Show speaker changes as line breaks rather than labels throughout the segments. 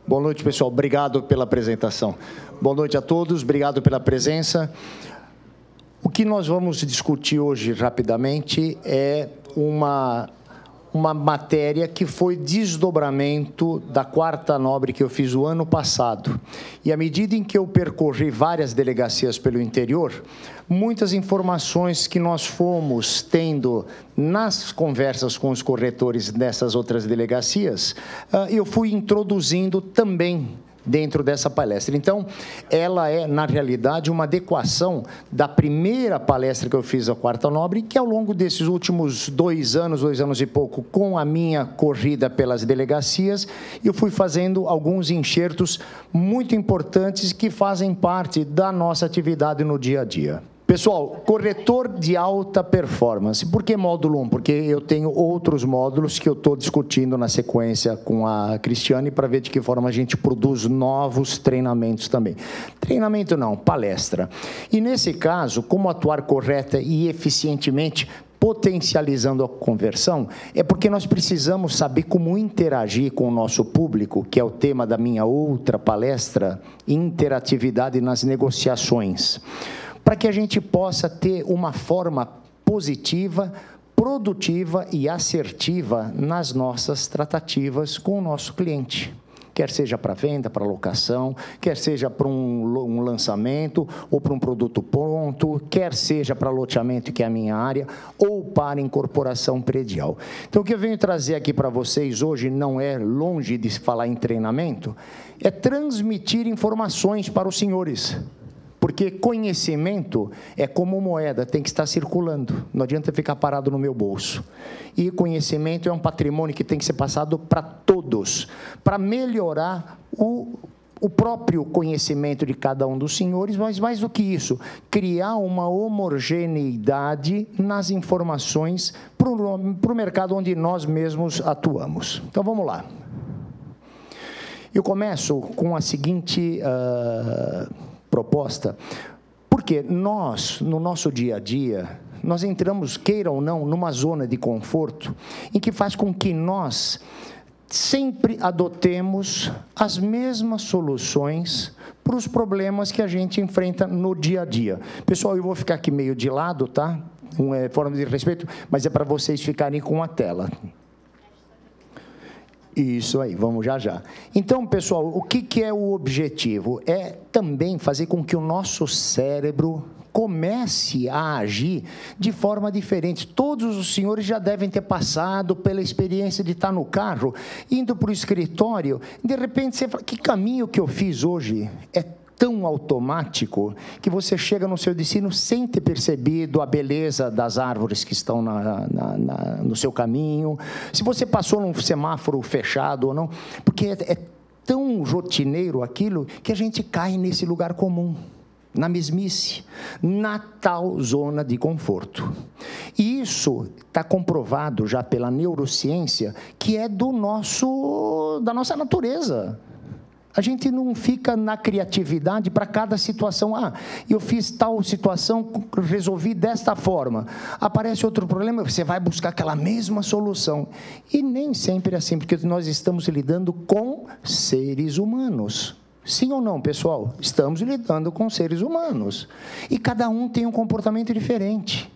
Boa noite, pessoal. Obrigado pela apresentação. Boa noite a todos. Obrigado pela presença. O que nós vamos discutir hoje, rapidamente, é uma matéria que foi desdobramento da quarta nobre que eu fiz o ano passado. E à medida em que eu percorri várias delegacias pelo interior, muitas informações que nós fomos tendo nas conversas com os corretores dessas outras delegacias, eu fui introduzindo também dentro dessa palestra. Então, ela é, na realidade, uma adequação da primeira palestra que eu fiz à Quarta Nobre, que ao longo desses últimos 2 anos e pouco, com a minha corrida pelas delegacias, eu fui fazendo alguns enxertos muito importantes que fazem parte da nossa atividade no dia a dia. Pessoal, corretor de alta performance. Por que módulo 1? Porque eu tenho outros módulos que eu estou discutindo na sequência com a Cristiane para ver de que forma a gente produz novos treinamentos também. Treinamento não, palestra. E nesse caso, como atuar correta e eficientemente, potencializando a conversão, é porque nós precisamos saber como interagir com o nosso público, que é o tema da minha outra palestra, interatividade nas negociações, para que a gente possa ter uma forma positiva, produtiva e assertiva nas nossas tratativas com o nosso cliente. Quer seja para venda, para locação, quer seja para um lançamento, ou para um produto pronto, quer seja para loteamento, que é a minha área, ou para incorporação predial. Então, o que eu venho trazer aqui para vocês hoje, não é longe de falar em treinamento, é transmitir informações para os senhores. Porque conhecimento é como moeda, tem que estar circulando, não adianta ficar parado no meu bolso. E conhecimento é um patrimônio que tem que ser passado para todos, para melhorar o próprio conhecimento de cada um dos senhores, mas mais do que isso, criar uma homogeneidade nas informações para o mercado onde nós mesmos atuamos. Então, vamos lá. Eu começo com a seguinte proposta, porque nós, no nosso dia a dia, nós entramos, queira ou não, numa zona de conforto, em que faz com que nós sempre adotemos as mesmas soluções para os problemas que a gente enfrenta no dia a dia. Pessoal, eu vou ficar aqui meio de lado, tá? Não é forma de respeito, mas é para vocês ficarem com a tela. Isso aí, vamos já. Então, pessoal, o que é o objetivo? É também fazer com que o nosso cérebro comece a agir de forma diferente. Todos os senhores já devem ter passado pela experiência de estar no carro, indo para o escritório, de repente você fala, que caminho que eu fiz hoje é tão automático que você chega no seu destino sem ter percebido a beleza das árvores que estão no seu caminho, se você passou num semáforo fechado ou não, porque é tão rotineiro aquilo que a gente cai nesse lugar comum, na mesmice, na tal zona de conforto. E isso está comprovado já pela neurociência que é da nossa natureza. A gente não fica na criatividade para cada situação. Eu fiz tal situação, resolvi desta forma. Aparece outro problema, você vai buscar aquela mesma solução. E nem sempre é assim, porque nós estamos lidando com seres humanos. Sim ou não, pessoal? Estamos lidando com seres humanos. E cada um tem um comportamento diferente.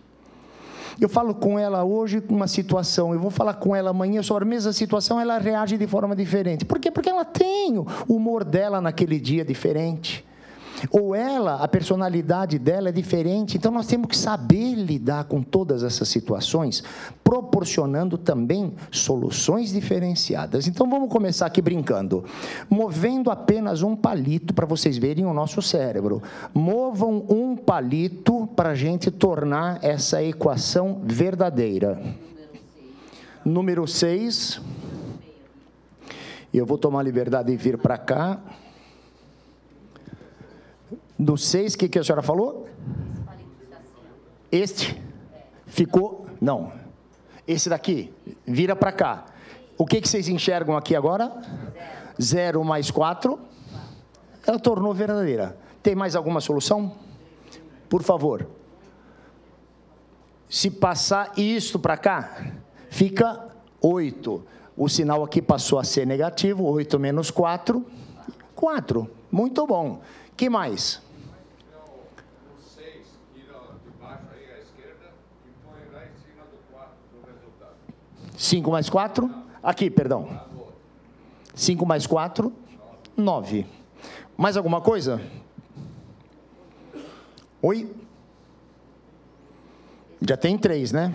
Eu falo com ela hoje uma situação, eu vou falar com ela amanhã sobre a mesma situação, ela reage de forma diferente. Por quê? Porque ela tem o humor dela naquele dia diferente. Ou a personalidade dela é diferente. Então, nós temos que saber lidar com todas essas situações, proporcionando também soluções diferenciadas. Então, vamos começar aqui brincando. Movendo apenas um palito para vocês verem o nosso cérebro. Movam um palito para a gente tornar essa equação verdadeira. Número 6. Eu vou tomar a liberdade de vir para cá. Do 6, o que a senhora falou? Este? Ficou? Não. Esse daqui? Vira para cá. O que vocês enxergam aqui agora? 0 mais 4. Ela tornou verdadeira. Tem mais alguma solução? Por favor. Se passar isto para cá, fica 8. O sinal aqui passou a ser negativo, 8 menos 4. 4. Muito bom. Que mais? 5 mais 4, aqui, perdão. 5 mais 4, 9. Mais alguma coisa? Oi? Já tem 3, né?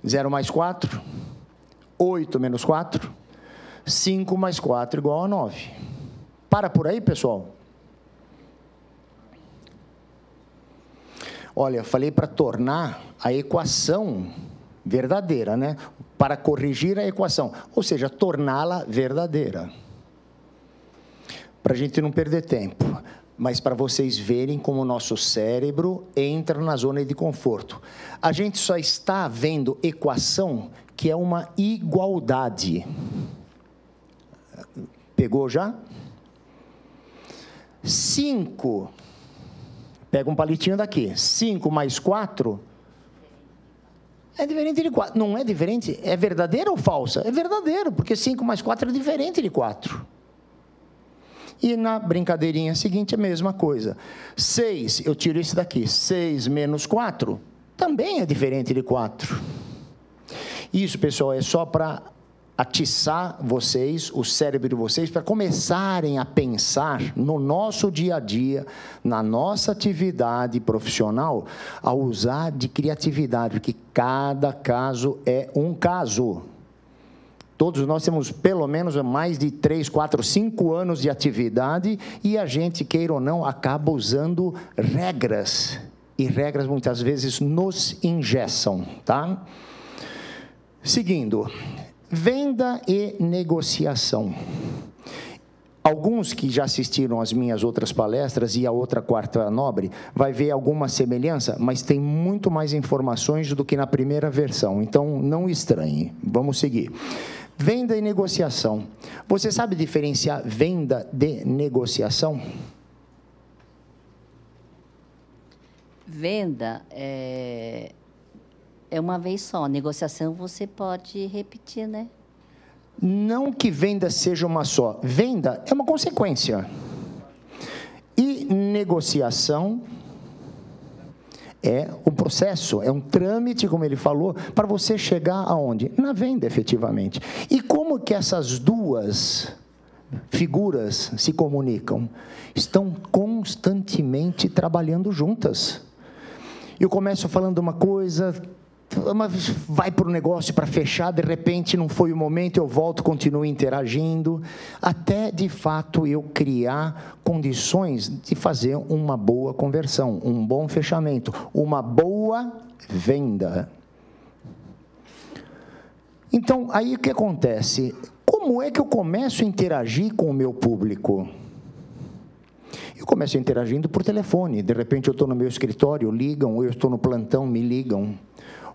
0 mais 4, 8 menos 4, 5 mais 4 igual a 9. Para por aí, pessoal. Olha, falei para tornar a equação verdadeira, né? Para corrigir a equação, ou seja, torná-la verdadeira. Para a gente não perder tempo, mas para vocês verem como o nosso cérebro entra na zona de conforto. A gente só está vendo equação que é uma igualdade. Pegou já? 5... Pega um palitinho daqui. 5 mais 4 é diferente de 4. Não é diferente? É verdadeiro ou falsa? É verdadeiro, porque 5 mais 4 é diferente de 4. E na brincadeirinha seguinte, a mesma coisa. 6, eu tiro esse daqui. 6 menos 4 também é diferente de 4. Isso, pessoal, é só para atiçar vocês, o cérebro de vocês, para começarem a pensar no nosso dia a dia, na nossa atividade profissional, a usar de criatividade, porque cada caso é um caso. Todos nós temos pelo menos mais de 3, 4, 5 anos de atividade e a gente, queira ou não, acaba usando regras. E regras muitas vezes nos engessam, tá? Seguindo. Venda e negociação. Alguns que já assistiram às minhas outras palestras e a outra quarta nobre, vai ver alguma semelhança, mas tem muito mais informações do que na primeira versão, então não estranhe. Vamos seguir. Venda e negociação. Você sabe diferenciar venda de negociação?
Venda é uma vez só. Negociação você pode repetir, né?
Não que venda seja uma só. Venda é uma consequência. E negociação é um processo, é um trâmite, como ele falou, para você chegar aonde? Na venda, efetivamente. E como que essas duas figuras se comunicam? Estão constantemente trabalhando juntas. Eu começo falando uma coisa, vai para o negócio para fechar, de repente não foi o momento, eu volto, continuo interagindo, até de fato eu criar condições de fazer uma boa conversão, um bom fechamento, uma boa venda. Então, aí o que acontece? Como é que eu começo a interagir com o meu público? Eu começo interagindo por telefone, de repente eu estou no meu escritório, ligam, ou eu estou no plantão, me ligam.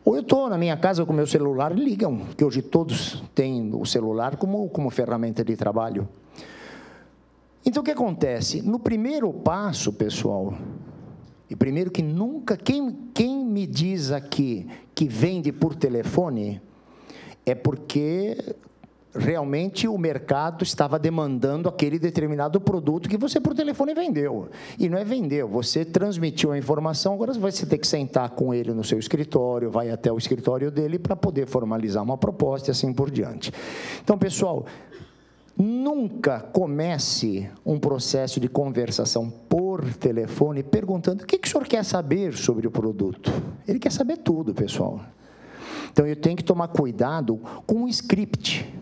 Ou eu estou na minha casa com o meu celular, ligam, porque hoje todos têm o celular como ferramenta de trabalho. Então, o que acontece? No primeiro passo, pessoal, e primeiro que nunca, quem me diz aqui que vende por telefone, é porque realmente o mercado estava demandando aquele determinado produto que você por telefone vendeu. E não é vendeu, você transmitiu a informação, agora você vai ter que sentar com ele no seu escritório, vai até o escritório dele para poder formalizar uma proposta e assim por diante. Então, pessoal, nunca comece um processo de conversação por telefone perguntando o que o senhor quer saber sobre o produto. Ele quer saber tudo, pessoal. Então, eu tenho que tomar cuidado com o script.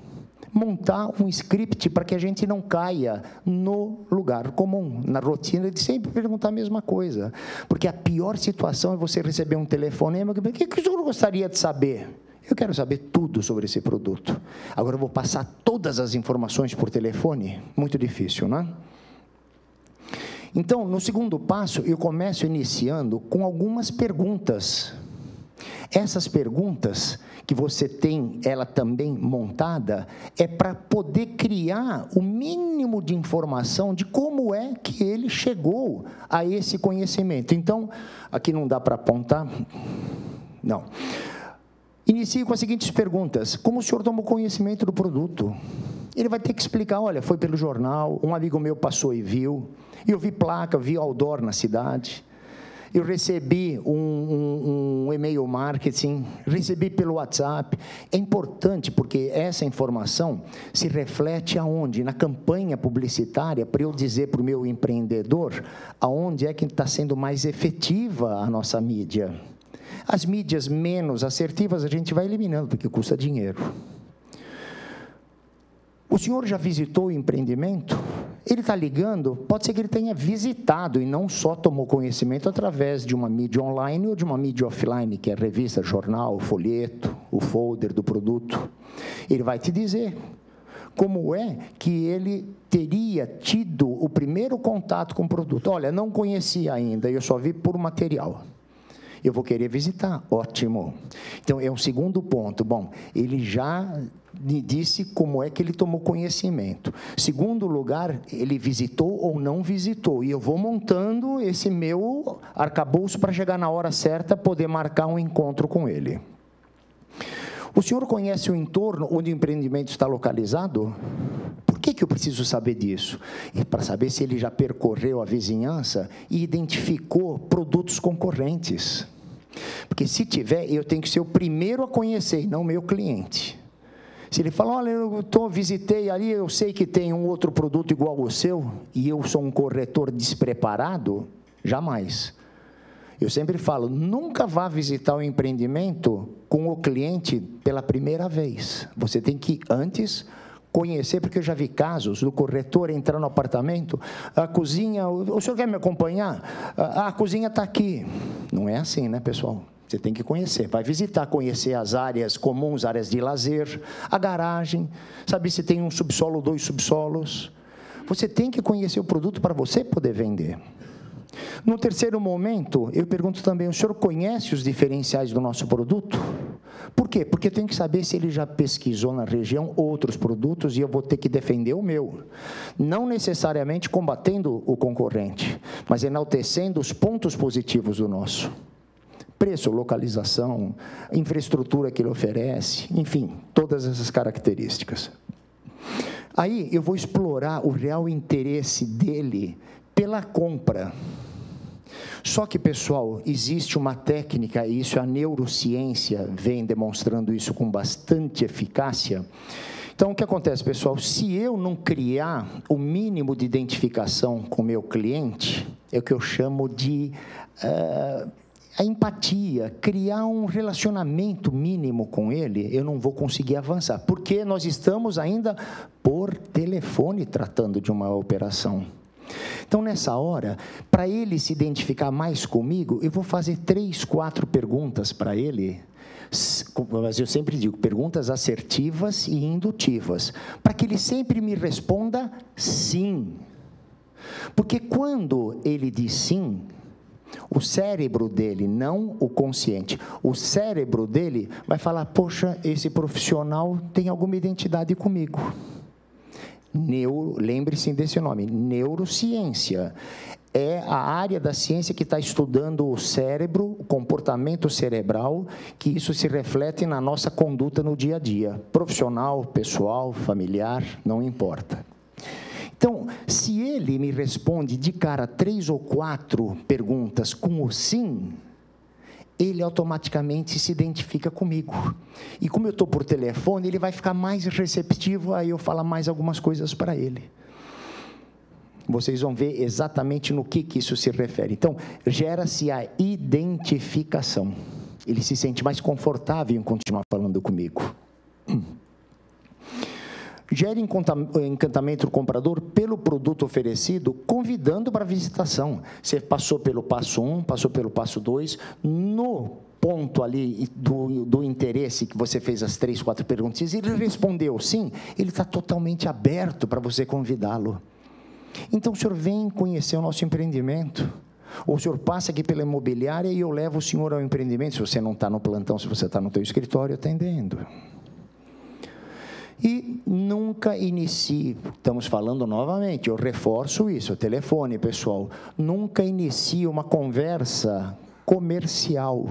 Montar um script para que a gente não caia no lugar comum, na rotina de sempre perguntar a mesma coisa. Porque a pior situação é você receber um telefonema, o que o senhor gostaria de saber? Eu quero saber tudo sobre esse produto. Agora eu vou passar todas as informações por telefone? Muito difícil, não é? Então, no segundo passo, eu começo iniciando com algumas perguntas. Essas perguntas que você tem, ela também montada, é para poder criar o mínimo de informação de como é que ele chegou a esse conhecimento. Então, aqui não dá para apontar? Não. Inicie com as seguintes perguntas. Como o senhor tomou conhecimento do produto? Ele vai ter que explicar, olha, foi pelo jornal, um amigo meu passou e viu, eu vi placa, vi outdoor na cidade, eu recebi um e-mail marketing, recebi pelo WhatsApp. É importante porque essa informação se reflete aonde? Na campanha publicitária, para eu dizer para o meu empreendedor aonde é que está sendo mais efetiva a nossa mídia. As mídias menos assertivas a gente vai eliminando, porque custa dinheiro. O senhor já visitou o empreendimento? Ele está ligando, pode ser que ele tenha visitado e não só tomou conhecimento através de uma mídia online ou de uma mídia offline, que é a revista, jornal, o folheto, o folder do produto. Ele vai te dizer como é que ele teria tido o primeiro contato com o produto. Olha, não conhecia ainda, eu só vi por material. Eu vou querer visitar, ótimo. Então, é um segundo ponto. Bom, ele já me disse como é que ele tomou conhecimento. Segundo lugar, ele visitou ou não visitou. E eu vou montando esse meu arcabouço para chegar na hora certa, poder marcar um encontro com ele. O senhor conhece o entorno onde o empreendimento está localizado? Por que eu preciso saber disso? E para saber se ele já percorreu a vizinhança e identificou produtos concorrentes. Porque se tiver, eu tenho que ser o primeiro a conhecer, não o meu cliente. Se ele fala, olha, visitei ali, eu sei que tem um outro produto igual ao seu, e eu sou um corretor despreparado, jamais. Eu sempre falo, nunca vá visitar o empreendimento com o cliente pela primeira vez. Você tem que, antes, conhecer, porque eu já vi casos do corretor entrar no apartamento, a cozinha, o senhor quer me acompanhar? A cozinha está aqui. Não é assim, né, pessoal? Você tem que conhecer, vai visitar, conhecer as áreas comuns, áreas de lazer, a garagem, saber se tem um subsolo ou 2 subsolos. Você tem que conhecer o produto para você poder vender. No terceiro momento, eu pergunto também, o senhor conhece os diferenciais do nosso produto? Por quê? Porque eu tenho que saber se ele já pesquisou na região outros produtos e eu vou ter que defender o meu. Não necessariamente combatendo o concorrente, mas enaltecendo os pontos positivos do nosso. Preço, localização, infraestrutura que ele oferece, enfim, todas essas características. Aí eu vou explorar o real interesse dele pela compra. Só que, pessoal, existe uma técnica, e isso a neurociência vem demonstrando isso com bastante eficácia. Então, o que acontece, pessoal? Se eu não criar o mínimo de identificação com o meu cliente, é o que eu chamo de a empatia, criar um relacionamento mínimo com ele, eu não vou conseguir avançar, porque nós estamos ainda por telefone tratando de uma operação. Então, nessa hora, para ele se identificar mais comigo, eu vou fazer 3, 4 perguntas para ele, mas eu sempre digo, perguntas assertivas e indutivas, para que ele sempre me responda sim. Porque quando ele diz sim, o cérebro dele, não o consciente, o cérebro dele vai falar, poxa, esse profissional tem alguma identidade comigo. Lembre-se desse nome, neurociência. É a área da ciência que está estudando o cérebro, o comportamento cerebral, que isso se reflete na nossa conduta no dia a dia, profissional, pessoal, familiar, não importa. Então, se ele me responde de cara 3 ou 4 perguntas com o sim, ele automaticamente se identifica comigo. E como eu estou por telefone, ele vai ficar mais receptivo, aí eu falo mais algumas coisas para ele. Vocês vão ver exatamente no que isso se refere. Então, gera-se a identificação. Ele se sente mais confortável em continuar falando comigo. Gera encantamento do comprador pelo produto oferecido, convidando para a visitação. Você passou pelo passo 1, passou pelo passo 2, no ponto ali do interesse que você fez as 3, 4 perguntas, e ele respondeu sim, ele está totalmente aberto para você convidá-lo. Então, o senhor vem conhecer o nosso empreendimento, ou o senhor passa aqui pela imobiliária e eu levo o senhor ao empreendimento, se você não está no plantão, se você está no teu escritório atendendo. E nunca inicie, estamos falando novamente, eu reforço isso, telefone, pessoal, nunca inicie uma conversa comercial.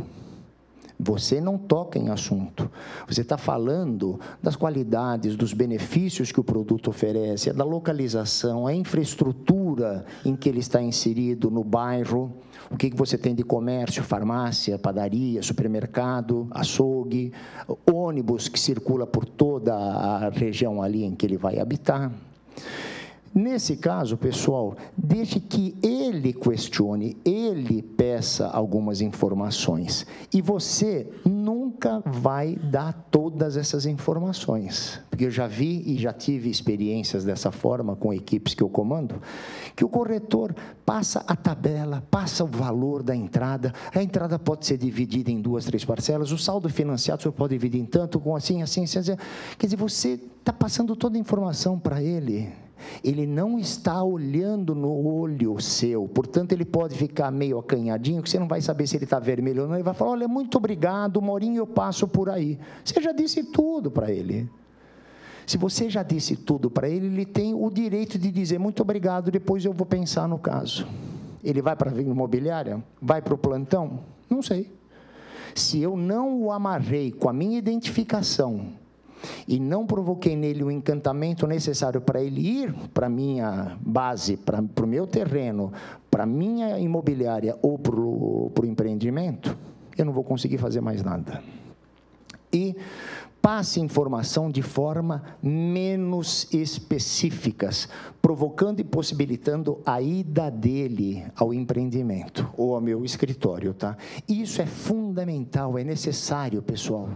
Você não toca em assunto. Você está falando das qualidades, dos benefícios que o produto oferece, da localização, a infraestrutura em que ele está inserido no bairro, o que você tem de comércio, farmácia, padaria, supermercado, açougue, ônibus que circula por toda a região ali em que ele vai habitar. Nesse caso, pessoal, deixe que ele questione, ele peça algumas informações. E você nunca vai dar todas essas informações. Porque eu já vi e já tive experiências dessa forma com equipes que eu comando, que o corretor passa a tabela, passa o valor da entrada, a entrada pode ser dividida em 2, 3 parcelas, o saldo financiado o senhor pode dividir em tanto, com assim, assim, assim. Quer dizer, você está passando toda a informação para ele. Ele não está olhando no olho seu, portanto, ele pode ficar meio acanhadinho, que você não vai saber se ele está vermelho ou não, ele vai falar, olha, muito obrigado, Maurinho, eu passo por aí. Você já disse tudo para ele. Se você já disse tudo para ele, ele tem o direito de dizer, muito obrigado, depois eu vou pensar no caso. Ele vai para a imobiliária? Vai para o plantão? Não sei. Se eu não o amarrei com a minha identificação, e não provoquei nele o encantamento necessário para ele ir para a minha base, para o meu terreno, para a minha imobiliária ou para o empreendimento, eu não vou conseguir fazer mais nada. E passe informação de forma menos específicas, provocando e possibilitando a ida dele ao empreendimento ou ao meu escritório, tá? Isso é fundamental, é necessário, pessoal.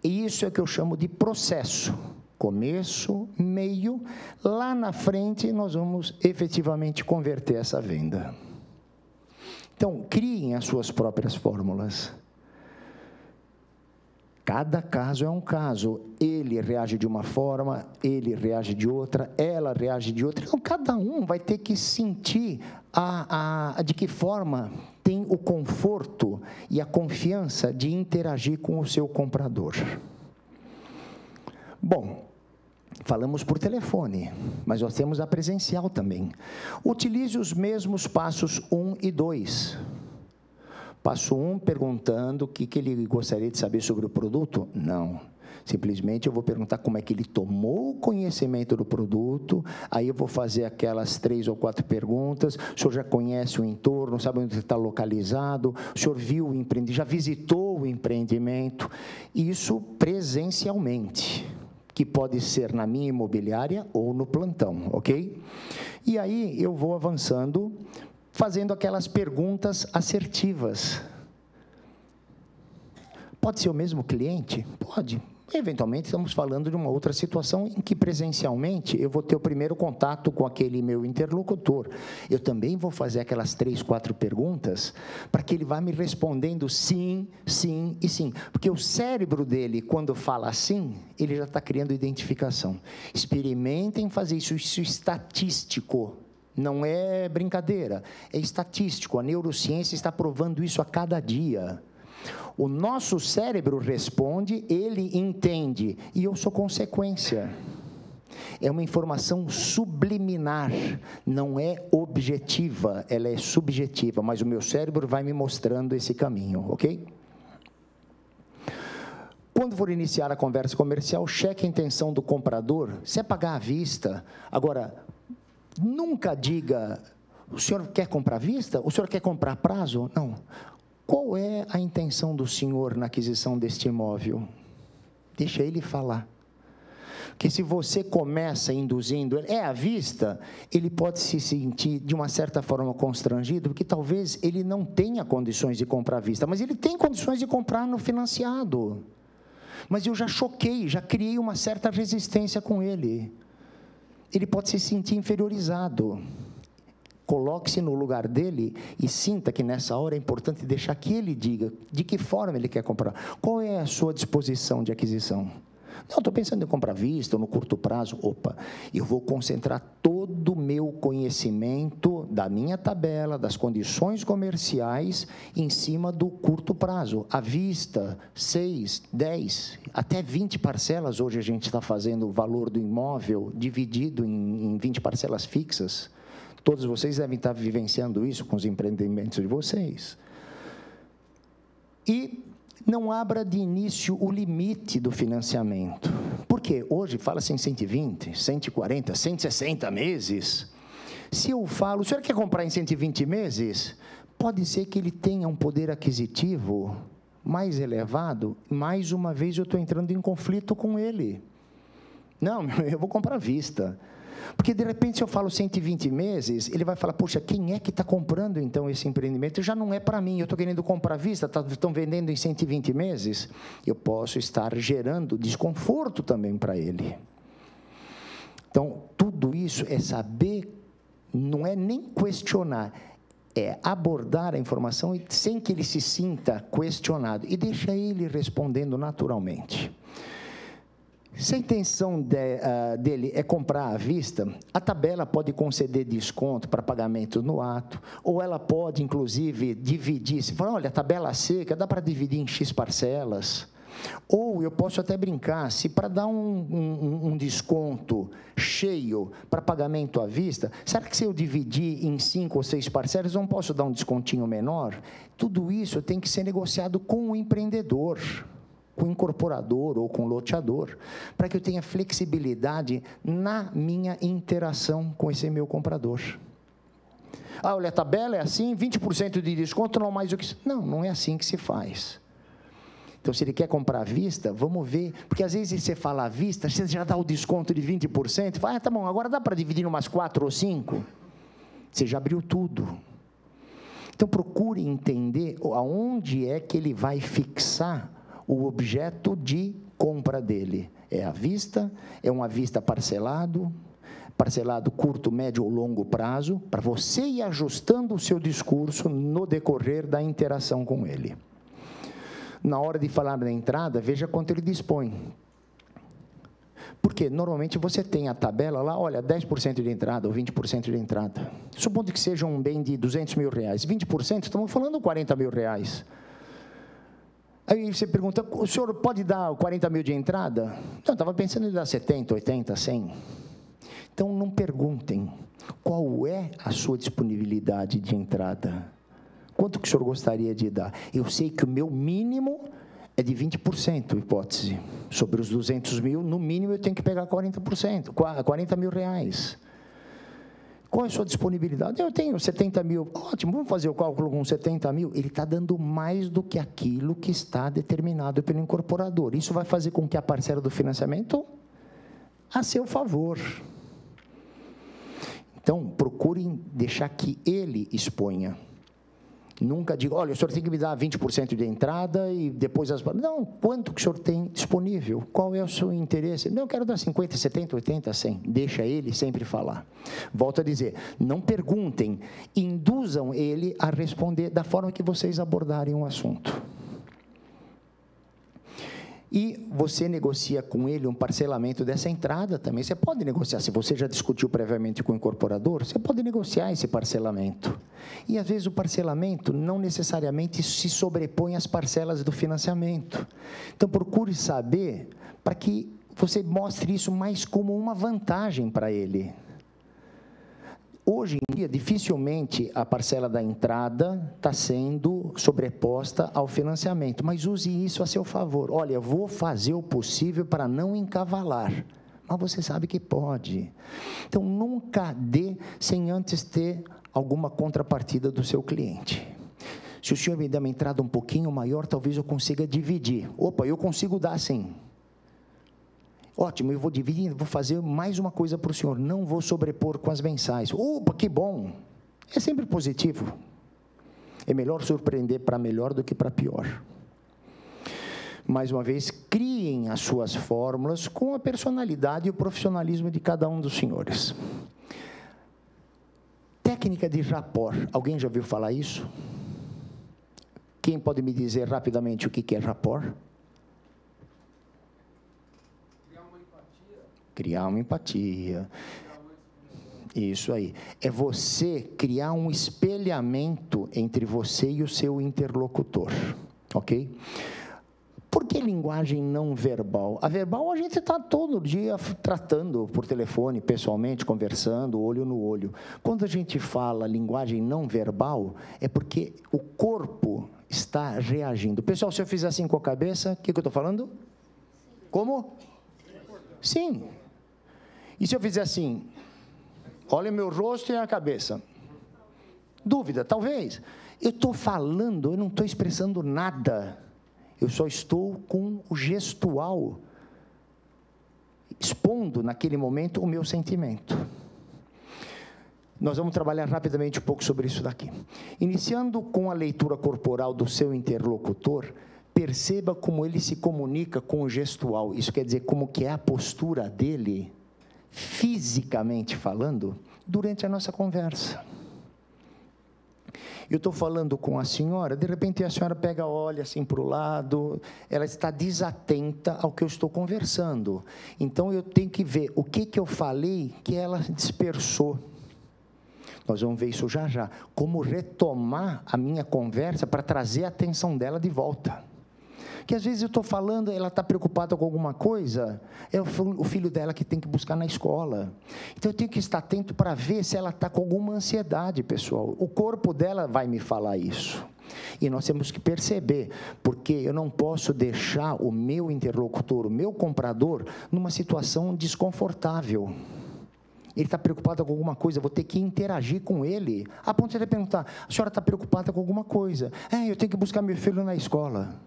E isso é o que eu chamo de processo. Começo, meio, lá na frente nós vamos efetivamente converter essa venda. Então, criem as suas próprias fórmulas. Cada caso é um caso, ele reage de uma forma, ele reage de outra, ela reage de outra. Então, cada um vai ter que sentir de que forma tem o conforto e a confiança de interagir com o seu comprador. Bom, falamos por telefone, mas nós temos a presencial também. Utilize os mesmos passos 1 e 2. Passo 1, perguntando o que ele gostaria de saber sobre o produto? Não. Simplesmente eu vou perguntar como é que ele tomou conhecimento do produto, aí eu vou fazer aquelas 3 ou 4 perguntas, o senhor já conhece o entorno, sabe onde está localizado, o senhor viu o empreendimento, já visitou o empreendimento, isso presencialmente, que pode ser na minha imobiliária ou no plantão, ok? E aí eu vou avançando, fazendo aquelas perguntas assertivas. Pode ser o mesmo cliente? Pode. Eventualmente, estamos falando de uma outra situação em que, presencialmente, eu vou ter o primeiro contato com aquele meu interlocutor. Eu também vou fazer aquelas 3, 4 perguntas para que ele vá me respondendo sim, sim e sim. Porque o cérebro dele, quando fala sim, ele já está criando identificação. Experimentem fazer isso, isso é estatístico. Não é brincadeira, é estatístico. A neurociência está provando isso a cada dia. O nosso cérebro responde, ele entende, e eu sou consequência. É uma informação subliminar, não é objetiva, ela é subjetiva, mas o meu cérebro vai me mostrando esse caminho, ok? Quando for iniciar a conversa comercial, cheque a intenção do comprador, se é pagar à vista. Agora, nunca diga, o senhor quer comprar à vista? O senhor quer comprar a prazo? Não. Qual é a intenção do senhor na aquisição deste imóvel? Deixa ele falar. Porque se você começa induzindo, é à vista, ele pode se sentir de uma certa forma constrangido, porque talvez ele não tenha condições de comprar à vista, mas ele tem condições de comprar no financiado. Mas eu já choquei, já criei uma certa resistência com ele. Ele pode se sentir inferiorizado. Coloque-se no lugar dele e sinta que nessa hora é importante deixar que ele diga de que forma ele quer comprar. Qual é a sua disposição de aquisição? Não, estou pensando em comprar à vista ou no curto prazo. Opa, eu vou concentrar todo o meu conhecimento da minha tabela, das condições comerciais, em cima do curto prazo. À vista, 6, 10, até 20 parcelas. Hoje a gente está fazendo o valor do imóvel dividido em 20 parcelas fixas. Todos vocês devem estar vivenciando isso com os empreendimentos de vocês. E Não abra de início o limite do financiamento. Porque hoje fala-se em 120, 140, 160 meses. Se eu falo, o senhor quer comprar em 120 meses? Pode ser que ele tenha um poder aquisitivo mais elevado. Mais uma vez eu estou entrando em conflito com ele. Não, eu vou comprar à vista. Porque, de repente, se eu falo 120 meses, ele vai falar, poxa, quem é que está comprando, então, esse empreendimento? Já não é para mim, eu estou querendo comprar à vista, estão vendendo em 120 meses. Eu posso estar gerando desconforto também para ele. Então, tudo isso é saber, não é nem questionar, é abordar a informação sem que ele se sinta questionado e deixa ele respondendo naturalmente. Se a intenção dele é comprar à vista, a tabela pode conceder desconto para pagamento no ato, ou ela pode, inclusive, dividir. Se falar, olha, a tabela seca, dá para dividir em X parcelas. Ou eu posso até brincar, se para dar um desconto cheio para pagamento à vista, será que se eu dividir em 5 ou 6 parcelas, eu não posso dar um descontinho menor? Tudo isso tem que ser negociado com o empreendedor, com o incorporador ou com o loteador, para que eu tenha flexibilidade na minha interação com esse meu comprador. Ah, olha, a tabela é assim, 20% de desconto, não mais do que isso. Não, não é assim que se faz. Então, se ele quer comprar à vista, vamos ver, porque às vezes você fala à vista, você já dá o desconto de 20%, fala, tá bom, agora dá para dividir em umas 4 ou 5? Você já abriu tudo. Então, procure entender aonde é que ele vai fixar o objeto de compra dele. É à vista, é um à vista parcelado curto, médio ou longo prazo, para você ir ajustando o seu discurso no decorrer da interação com ele. Na hora de falar da entrada, veja quanto ele dispõe. Porque, normalmente, você tem a tabela lá, olha, 10% de entrada ou 20% de entrada. Supondo que seja um bem de R$200 mil, 20%, estamos falando R$40 mil. Aí você pergunta, o senhor pode dar 40 mil de entrada? Não, estava pensando em dar 70, 80, 100. Então, não perguntem qual é a sua disponibilidade de entrada. Quanto que o senhor gostaria de dar? Eu sei que o meu mínimo é de 20%, hipótese. Sobre os 200 mil, no mínimo, eu tenho que pegar 40%, 40 mil reais. Qual é a sua disponibilidade? Eu tenho 70 mil. Ótimo, vamos fazer o cálculo com 70 mil. Ele está dando mais do que aquilo que está determinado pelo incorporador. Isso vai fazer com que a parcela do financiamento a seu favor. Então, procurem deixar que ele exponha. Nunca diga, olha, o senhor tem que me dar 20% de entrada e depois as... Não, quanto que o senhor tem disponível? Qual é o seu interesse? Não, eu quero dar 50, 70, 80, 100. Deixa ele sempre falar. Volto a dizer, não perguntem, induzam ele a responder da forma que vocês abordarem o assunto. E você negocia com ele um parcelamento dessa entrada também. Você pode negociar, se você já discutiu previamente com o incorporador, você pode negociar esse parcelamento. E, às vezes, o parcelamento não necessariamente se sobrepõe às parcelas do financiamento. Então, procure saber para que você mostre isso mais como uma vantagem para ele. Hoje em dia, dificilmente a parcela da entrada está sendo sobreposta ao financiamento, mas use isso a seu favor. Olha, eu vou fazer o possível para não encavalar, mas você sabe que pode. Então, nunca dê sem antes ter alguma contrapartida do seu cliente. Se o senhor me der uma entrada um pouquinho maior, talvez eu consiga dividir. Opa, eu consigo dar sim. Ótimo, eu vou dividir, vou fazer mais uma coisa para o senhor, não vou sobrepor com as mensais. Opa, que bom! É sempre positivo. É melhor surpreender para melhor do que para pior. Mais uma vez, criem as suas fórmulas com a personalidade e o profissionalismo de cada um dos senhores. Técnica de rapport. Alguém já ouviu falar isso? Quem pode me dizer rapidamente o que é rapport? Criar uma empatia. Isso aí. É você criar um espelhamento entre você e o seu interlocutor. Ok? Por que que é linguagem não verbal? A verbal a gente está todo dia tratando por telefone, pessoalmente, conversando, olho no olho. Quando a gente fala linguagem não verbal, é porque o corpo está reagindo. Pessoal, se eu fizer assim com a cabeça, o que eu estou falando? Como? Sim. E se eu fizer assim, olha o meu rosto e a cabeça? Dúvida, talvez. Eu estou falando, eu não estou expressando nada. Eu só estou com o gestual, expondo naquele momento o meu sentimento. Nós vamos trabalhar rapidamente um pouco sobre isso daqui. Iniciando com a leitura corporal do seu interlocutor, perceba como ele se comunica com o gestual. Isso quer dizer, como que é a postura dele, fisicamente falando, durante a nossa conversa. Eu estou falando com a senhora, de repente a senhora pega, olha assim para o lado, ela está desatenta ao que eu estou conversando. Então, eu tenho que ver o que eu falei que ela dispersou. Nós vamos ver isso já já. Como retomar a minha conversa para trazer a atenção dela de volta. Que às vezes eu estou falando, ela está preocupada com alguma coisa, é o filho dela que tem que buscar na escola. Então, eu tenho que estar atento para ver se ela está com alguma ansiedade, pessoal. O corpo dela vai me falar isso. E nós temos que perceber, porque eu não posso deixar o meu interlocutor, o meu comprador, numa situação desconfortável. Ele está preocupado com alguma coisa, eu vou ter que interagir com ele, a ponto de ele perguntar, a senhora está preocupada com alguma coisa? Eu tenho que buscar meu filho na escola.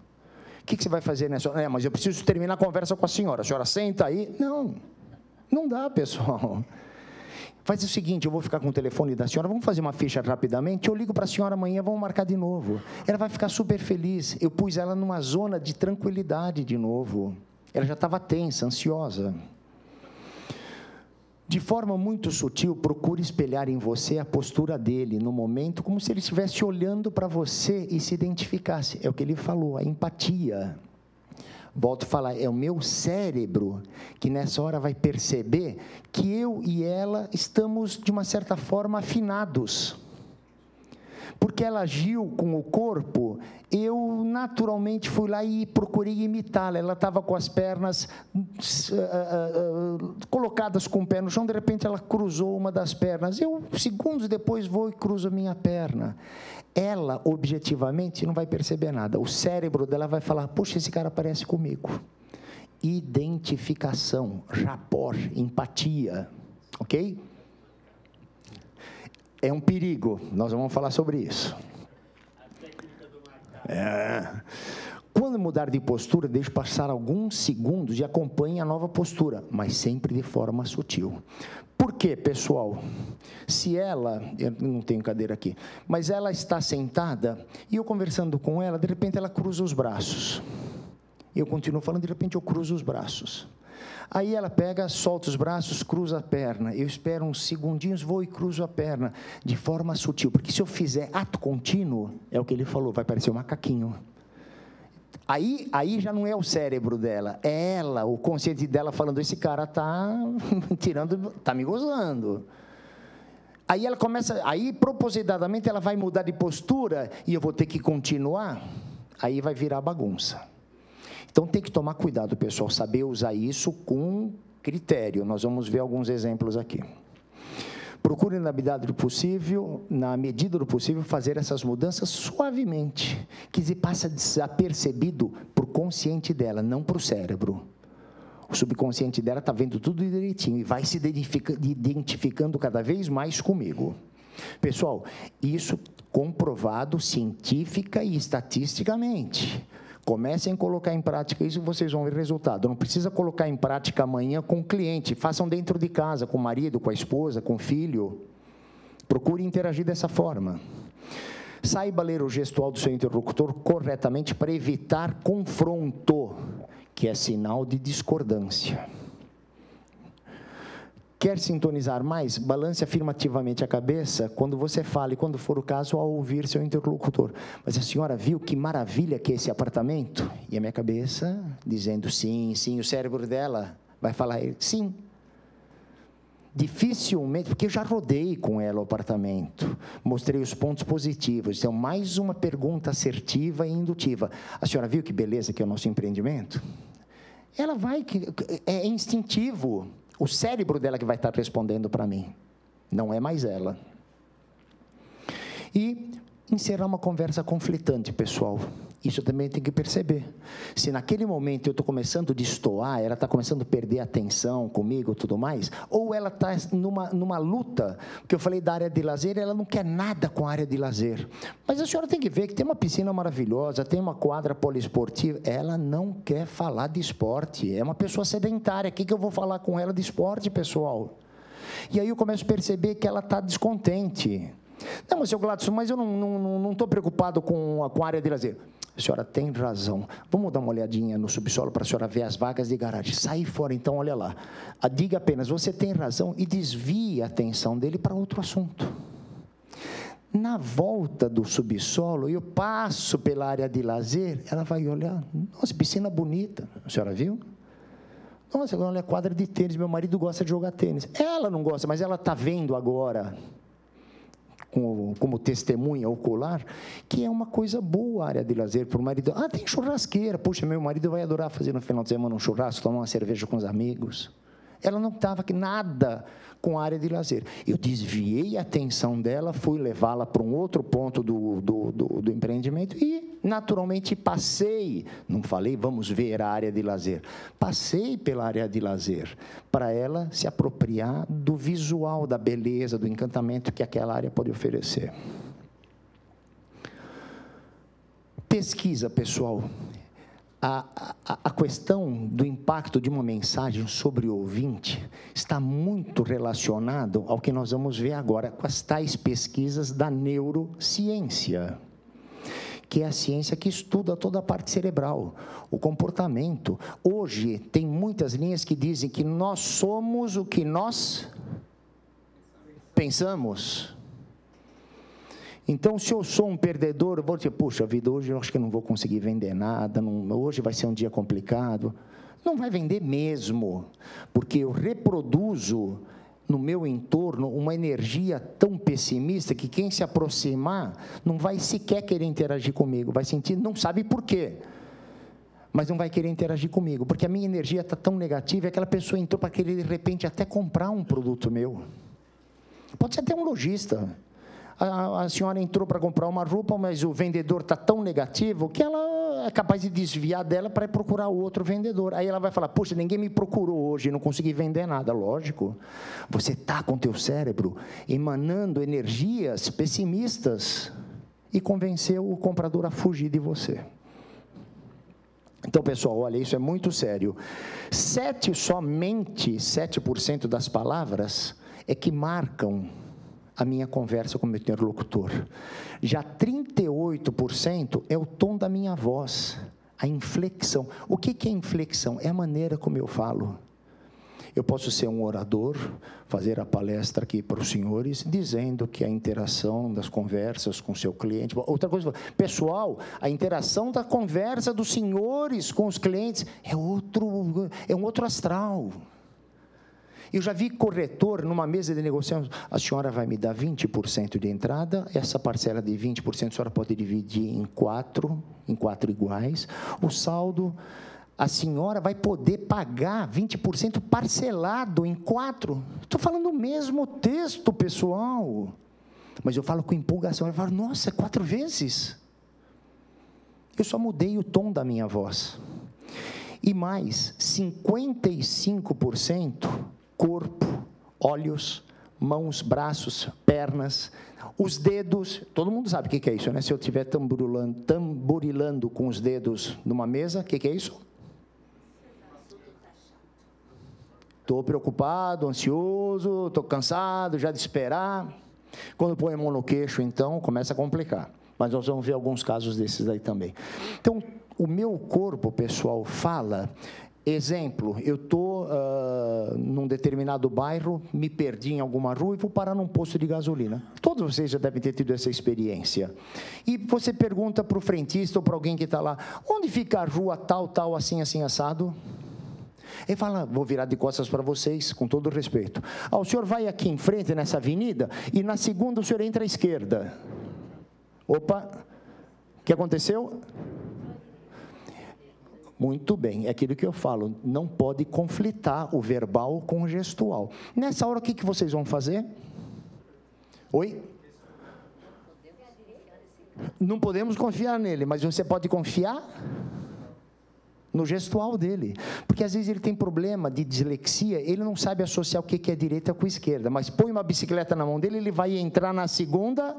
O que você vai fazer nessa hora? Mas eu preciso terminar a conversa com a senhora senta aí. Não, não dá, pessoal. Faz o seguinte, eu vou ficar com o telefone da senhora, vamos fazer uma ficha rapidamente, eu ligo para a senhora amanhã, vamos marcar de novo. Ela vai ficar super feliz. Eu pus ela numa zona de tranquilidade de novo. Ela já estava tensa, ansiosa. De forma muito sutil, procure espelhar em você a postura dele no momento, como se ele estivesse olhando para você e se identificasse. É o que ele falou, a empatia. Volto a falar, é o meu cérebro que nessa hora vai perceber que eu e ela estamos, de uma certa forma, afinados. Porque ela agiu com o corpo, eu naturalmente fui lá e procurei imitá-la. Ela estava com as pernas colocadas com o pé no chão, de repente ela cruzou uma das pernas. Eu, segundos depois, vou e cruzo a minha perna. Ela, objetivamente, não vai perceber nada. O cérebro dela vai falar, puxa, esse cara parece comigo. Identificação, rapport, empatia, ok? É um perigo, nós vamos falar sobre isso. Quando mudar de postura, deixe passar alguns segundos e acompanhe a nova postura, mas sempre de forma sutil. Por quê, pessoal? Se ela, eu não tenho cadeira aqui, mas ela está sentada e eu conversando com ela, de repente ela cruza os braços. Eu continuo falando, de repente eu cruzo os braços. Aí ela pega, solta os braços, cruza a perna. Eu espero uns segundinhos, vou e cruzo a perna, de forma sutil. Porque se eu fizer ato contínuo, é o que ele falou, vai parecer um macaquinho. Aí já não é o cérebro dela, é ela, o consciente dela falando, esse cara está me gozando. Aí ela começa, aí propositadamente ela vai mudar de postura e eu vou ter que continuar, aí vai virar bagunça. Então, tem que tomar cuidado, pessoal, saber usar isso com critério. Nós vamos ver alguns exemplos aqui. Procure, na medida do possível, fazer essas mudanças suavemente, que se passa desapercebido para o consciente dela, não para o cérebro. O subconsciente dela está vendo tudo direitinho e vai se identificando cada vez mais comigo. Pessoal, isso comprovado científica e estatisticamente. Comecem a colocar em prática isso, vocês vão ver resultado. Não precisa colocar em prática amanhã com o cliente. Façam dentro de casa, com o marido, com a esposa, com o filho. Procure interagir dessa forma. Saiba ler o gestual do seu interlocutor corretamente para evitar confronto, que é sinal de discordância. Quer sintonizar mais? Balance afirmativamente a cabeça quando você fala e, quando for o caso, ao ouvir seu interlocutor. Mas a senhora viu que maravilha que é esse apartamento? E a minha cabeça dizendo sim, sim. O cérebro dela vai falar sim. Dificilmente, porque eu já rodei com ela o apartamento, mostrei os pontos positivos. Então, mais uma pergunta assertiva e indutiva. A senhora viu que beleza que é o nosso empreendimento? Ela vai, é instintivo. O cérebro dela que vai estar respondendo para mim, não é mais ela. E encerrar uma conversa conflitante, pessoal. Isso também tem que perceber. Se naquele momento eu estou começando a destoar, ela está começando a perder a atenção comigo e tudo mais, ou ela está numa luta, porque eu falei da área de lazer, ela não quer nada com a área de lazer. Mas a senhora tem que ver que tem uma piscina maravilhosa, tem uma quadra poliesportiva, ela não quer falar de esporte, é uma pessoa sedentária, o que eu vou falar com ela de esporte, pessoal? E aí eu começo a perceber que ela está descontente. Não, mas, seu Gladson, mas eu não estou preocupado com a área de lazer. A senhora tem razão. Vamos dar uma olhadinha no subsolo para a senhora ver as vagas de garagem. Sai fora, então, olha lá. Diga apenas, você tem razão, e desvie a atenção dele para outro assunto. Na volta do subsolo, eu passo pela área de lazer, ela vai olhar, nossa, piscina bonita, a senhora viu? Nossa, olha a quadra de tênis, meu marido gosta de jogar tênis. Ela não gosta, mas ela está vendo agora, como testemunha ocular, que é uma coisa boa a área de lazer para o marido. Tem churrasqueira. Puxa, meu marido vai adorar fazer no final de semana um churrasco, tomar uma cerveja com os amigos. Ela não estava nada com a área de lazer. Eu desviei a atenção dela, fui levá-la para um outro ponto do empreendimento e, naturalmente, passei, não falei, vamos ver a área de lazer, passei pela área de lazer, para ela se apropriar do visual, da beleza, do encantamento que aquela área pode oferecer. Pesquisa, pessoal. A questão do impacto de uma mensagem sobre o ouvinte está muito relacionado ao que nós vamos ver agora com as tais pesquisas da neurociência, que é a ciência que estuda toda a parte cerebral, o comportamento. Hoje, tem muitas linhas que dizem que nós somos o que nós pensamos. Então, se eu sou um perdedor, eu vou dizer, puxa vida, hoje eu acho que não vou conseguir vender nada, hoje vai ser um dia complicado. Não vai vender mesmo, porque eu reproduzo no meu entorno uma energia tão pessimista que quem se aproximar não vai sequer querer interagir comigo, vai sentir, não sabe por quê, mas não vai querer interagir comigo, porque a minha energia está tão negativa, e aquela pessoa entrou para querer, de repente, até comprar um produto meu. Pode ser até um lojista. A senhora entrou para comprar uma roupa, mas o vendedor está tão negativo que ela é capaz de desviar dela para ir procurar outro vendedor. Aí ela vai falar, poxa, ninguém me procurou hoje, não consegui vender nada. Lógico, você está com o teu cérebro emanando energias pessimistas e convenceu o comprador a fugir de você. Então, pessoal, olha, isso é muito sério. Somente 7% das palavras é que marcam a minha conversa com o meu interlocutor. Já 38% é o tom da minha voz, a inflexão. O que é inflexão? É a maneira como eu falo. Eu posso ser um orador, fazer a palestra aqui para os senhores, dizendo que a interação das conversas com o seu cliente... Outra coisa, pessoal, a interação da conversa dos senhores com os clientes é um outro astral. Eu já vi corretor, numa mesa de negociação, a senhora vai me dar 20% de entrada, essa parcela de 20% a senhora pode dividir em quatro iguais, o saldo, a senhora vai poder pagar 20% parcelado em 4. Estou falando o mesmo texto, pessoal, mas eu falo com empolgação, eu falo, nossa, 4 vezes? Eu só mudei o tom da minha voz. E mais, 55%, corpo, olhos, mãos, braços, pernas, os dedos, todo mundo sabe o que é isso, né? Se eu estiver tamborilando com os dedos numa mesa, o que é isso? Estou preocupado, ansioso, estou cansado já de esperar. Quando põe a mão no queixo, então, começa a complicar. Mas nós vamos ver alguns casos desses aí também. Então, o meu corpo, pessoal, fala... Exemplo, eu estou num determinado bairro, me perdi em alguma rua e vou parar num posto de gasolina. Todos vocês já devem ter tido essa experiência. E você pergunta para o frentista ou para alguém que está lá, onde fica a rua tal, assim, assim, assado? Ele fala, vou virar de costas para vocês, com todo respeito. O senhor vai aqui em frente, nessa avenida, e na segunda o senhor entra à esquerda. Opa, o que aconteceu? Muito bem, é aquilo que eu falo, não pode conflitar o verbal com o gestual. Nessa hora, o que vocês vão fazer? Oi? Não podemos confiar nele, mas você pode confiar no gestual dele. Porque às vezes ele tem problema de dislexia, ele não sabe associar o que é direita com esquerda, mas põe uma bicicleta na mão dele, ele vai entrar na segunda,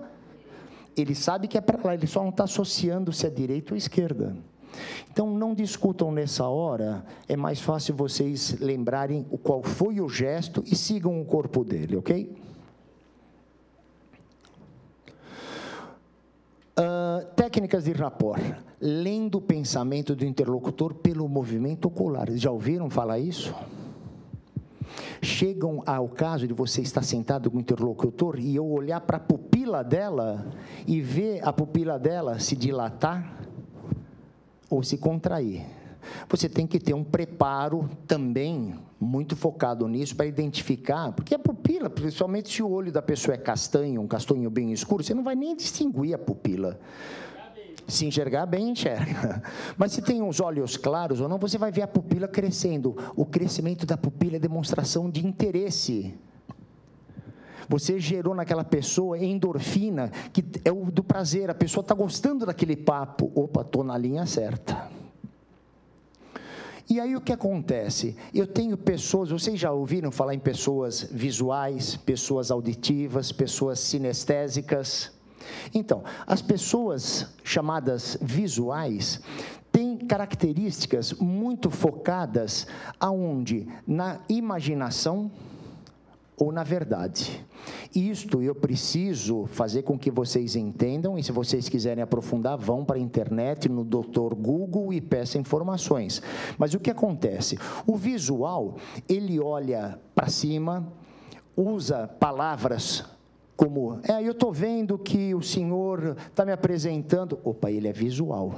ele sabe que é para lá, ele só não está associando se é direita ou esquerda. Então, não discutam nessa hora, é mais fácil vocês lembrarem qual foi o gesto e sigam o corpo dele, ok? Técnicas de rapport, lendo o pensamento do interlocutor pelo movimento ocular. Já ouviram falar isso? Chegam ao caso de você estar sentado com o interlocutor e eu olhar para a pupila dela e ver a pupila dela se dilatar ou se contrair. Você tem que ter um preparo também muito focado nisso para identificar, porque a pupila, principalmente se o olho da pessoa é castanho, um castanho bem escuro, você não vai nem distinguir a pupila. Se enxergar bem, enxerga. Mas se tem os olhos claros ou não, você vai ver a pupila crescendo. O crescimento da pupila é demonstração de interesse. Você gerou naquela pessoa endorfina, que é o do prazer, a pessoa está gostando daquele papo. Opa, estou na linha certa. E aí o que acontece? Eu tenho pessoas, vocês já ouviram falar em pessoas visuais, pessoas auditivas, pessoas sinestésicas? Então, as pessoas chamadas visuais têm características muito focadas aonde? Na imaginação ou na verdade. Isto eu preciso fazer com que vocês entendam, e se vocês quiserem aprofundar, vão para a internet, no Dr. Google e peçam informações. Mas o que acontece? O visual, ele olha para cima, usa palavras como, eu estou vendo que o senhor está me apresentando. Opa, ele é visual.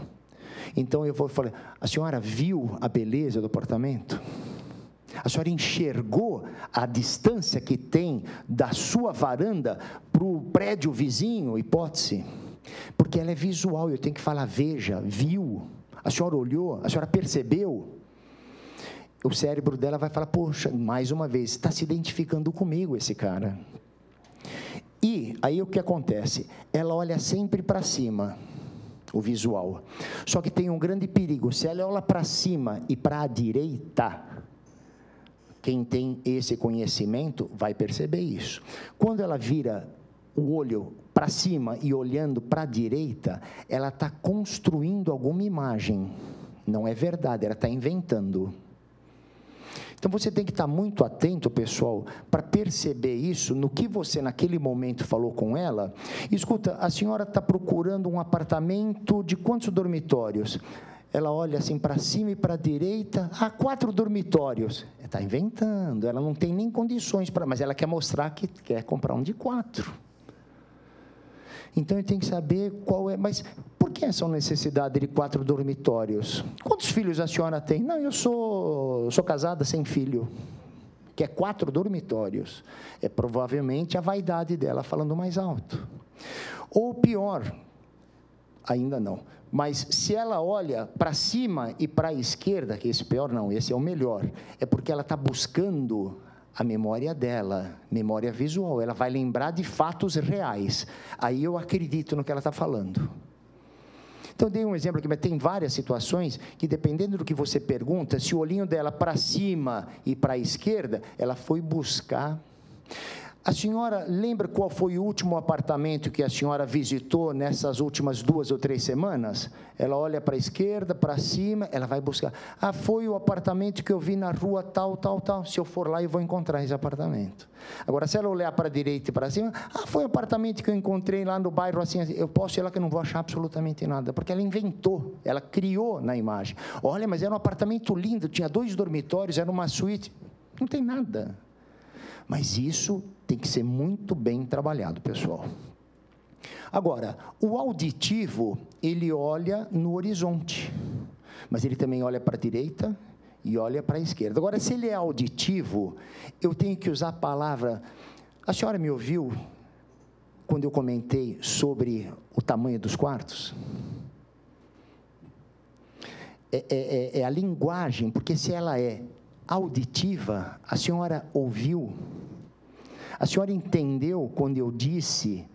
Então eu vou falar, a senhora viu a beleza do apartamento? A senhora enxergou a distância que tem da sua varanda para o prédio vizinho, hipótese? Porque ela é visual, eu tenho que falar, veja, viu, a senhora olhou, a senhora percebeu. O cérebro dela vai falar, poxa, mais uma vez, está se identificando comigo esse cara. E aí o que acontece? Ela olha sempre para cima, o visual. Só que tem um grande perigo, se ela olha para cima e para a direita, quem tem esse conhecimento vai perceber isso. Quando ela vira o olho para cima e olhando para a direita, ela está construindo alguma imagem. Não é verdade, ela está inventando. Então, você tem que estar muito atento, pessoal, para perceber isso, no que você, naquele momento, falou com ela. Escuta, a senhora está procurando um apartamento de quantos dormitórios? Ela olha assim para cima e para a direita, 4 dormitórios. Está inventando, ela não tem nem condições para, mas ela quer mostrar que quer comprar um de 4. Então, eu tenho que saber qual é, mas por que essa necessidade de 4 dormitórios? Quantos filhos a senhora tem? Não, eu sou casada sem filho. Quer 4 dormitórios. É provavelmente a vaidade dela falando mais alto. Ou pior, ainda não, mas se ela olha para cima e para a esquerda, que esse pior não, esse é o melhor, é porque ela está buscando a memória dela, memória visual, ela vai lembrar de fatos reais, aí eu acredito no que ela está falando. Então, eu dei um exemplo aqui, mas tem várias situações que, dependendo do que você pergunta, se o olhinho dela para cima e para a esquerda, ela foi buscar. A senhora lembra qual foi o último apartamento que a senhora visitou nessas últimas 2 ou 3 semanas? Ela olha para a esquerda, para cima, ela vai buscar. Foi o apartamento que eu vi na rua tal, tal, tal. Se eu for lá, eu vou encontrar esse apartamento. Agora, se ela olhar para a direita e para cima, foi o apartamento que eu encontrei lá no bairro, assim, eu posso ir lá que eu não vou achar absolutamente nada, porque ela inventou, ela criou na imagem. Olha, mas era um apartamento lindo, tinha 2 dormitórios, era uma suíte. Não tem nada. Mas isso tem que ser muito bem trabalhado, pessoal. Agora, o auditivo, ele olha no horizonte, mas ele também olha para a direita e olha para a esquerda. Agora, se ele é auditivo, eu tenho que usar a palavra... A senhora me ouviu quando eu comentei sobre o tamanho dos quartos? É a linguagem, porque se ela é auditiva, a senhora ouviu, a senhora entendeu quando eu disse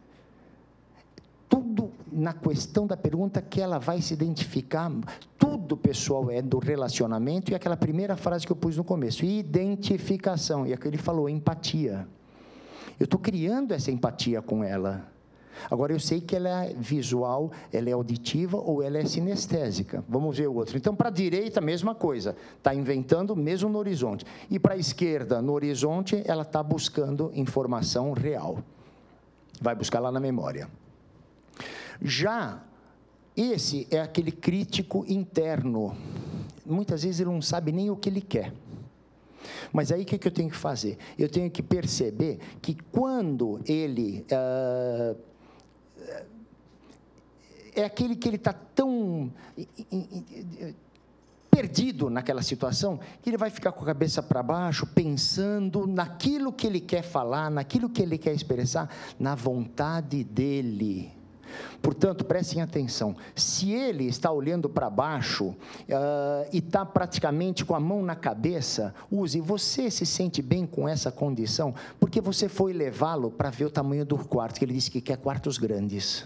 tudo na questão da pergunta que ela vai se identificar, tudo, pessoal, é do relacionamento, e aquela primeira frase que eu pus no começo, identificação, e aquele falou, empatia. Eu estou criando essa empatia com ela. Agora, eu sei que ela é visual, ela é auditiva ou ela é sinestésica. Vamos ver o outro. Então, para a direita, mesma coisa. Está inventando mesmo no horizonte. E para a esquerda, no horizonte, ela está buscando informação real. Vai buscar lá na memória. Já, esse é aquele crítico interno. Muitas vezes ele não sabe nem o que ele quer. Mas aí, o que eu tenho que fazer? Eu tenho que perceber que quando ele... é aquele que ele está tão perdido naquela situação, que ele vai ficar com a cabeça para baixo, pensando naquilo que ele quer falar, naquilo que ele quer expressar, na vontade dele. Portanto, prestem atenção, se ele está olhando para baixo e está praticamente com a mão na cabeça, use, você se sente bem com essa condição, porque você foi levá-lo para ver o tamanho do quarto, que ele disse que quer quartos grandes.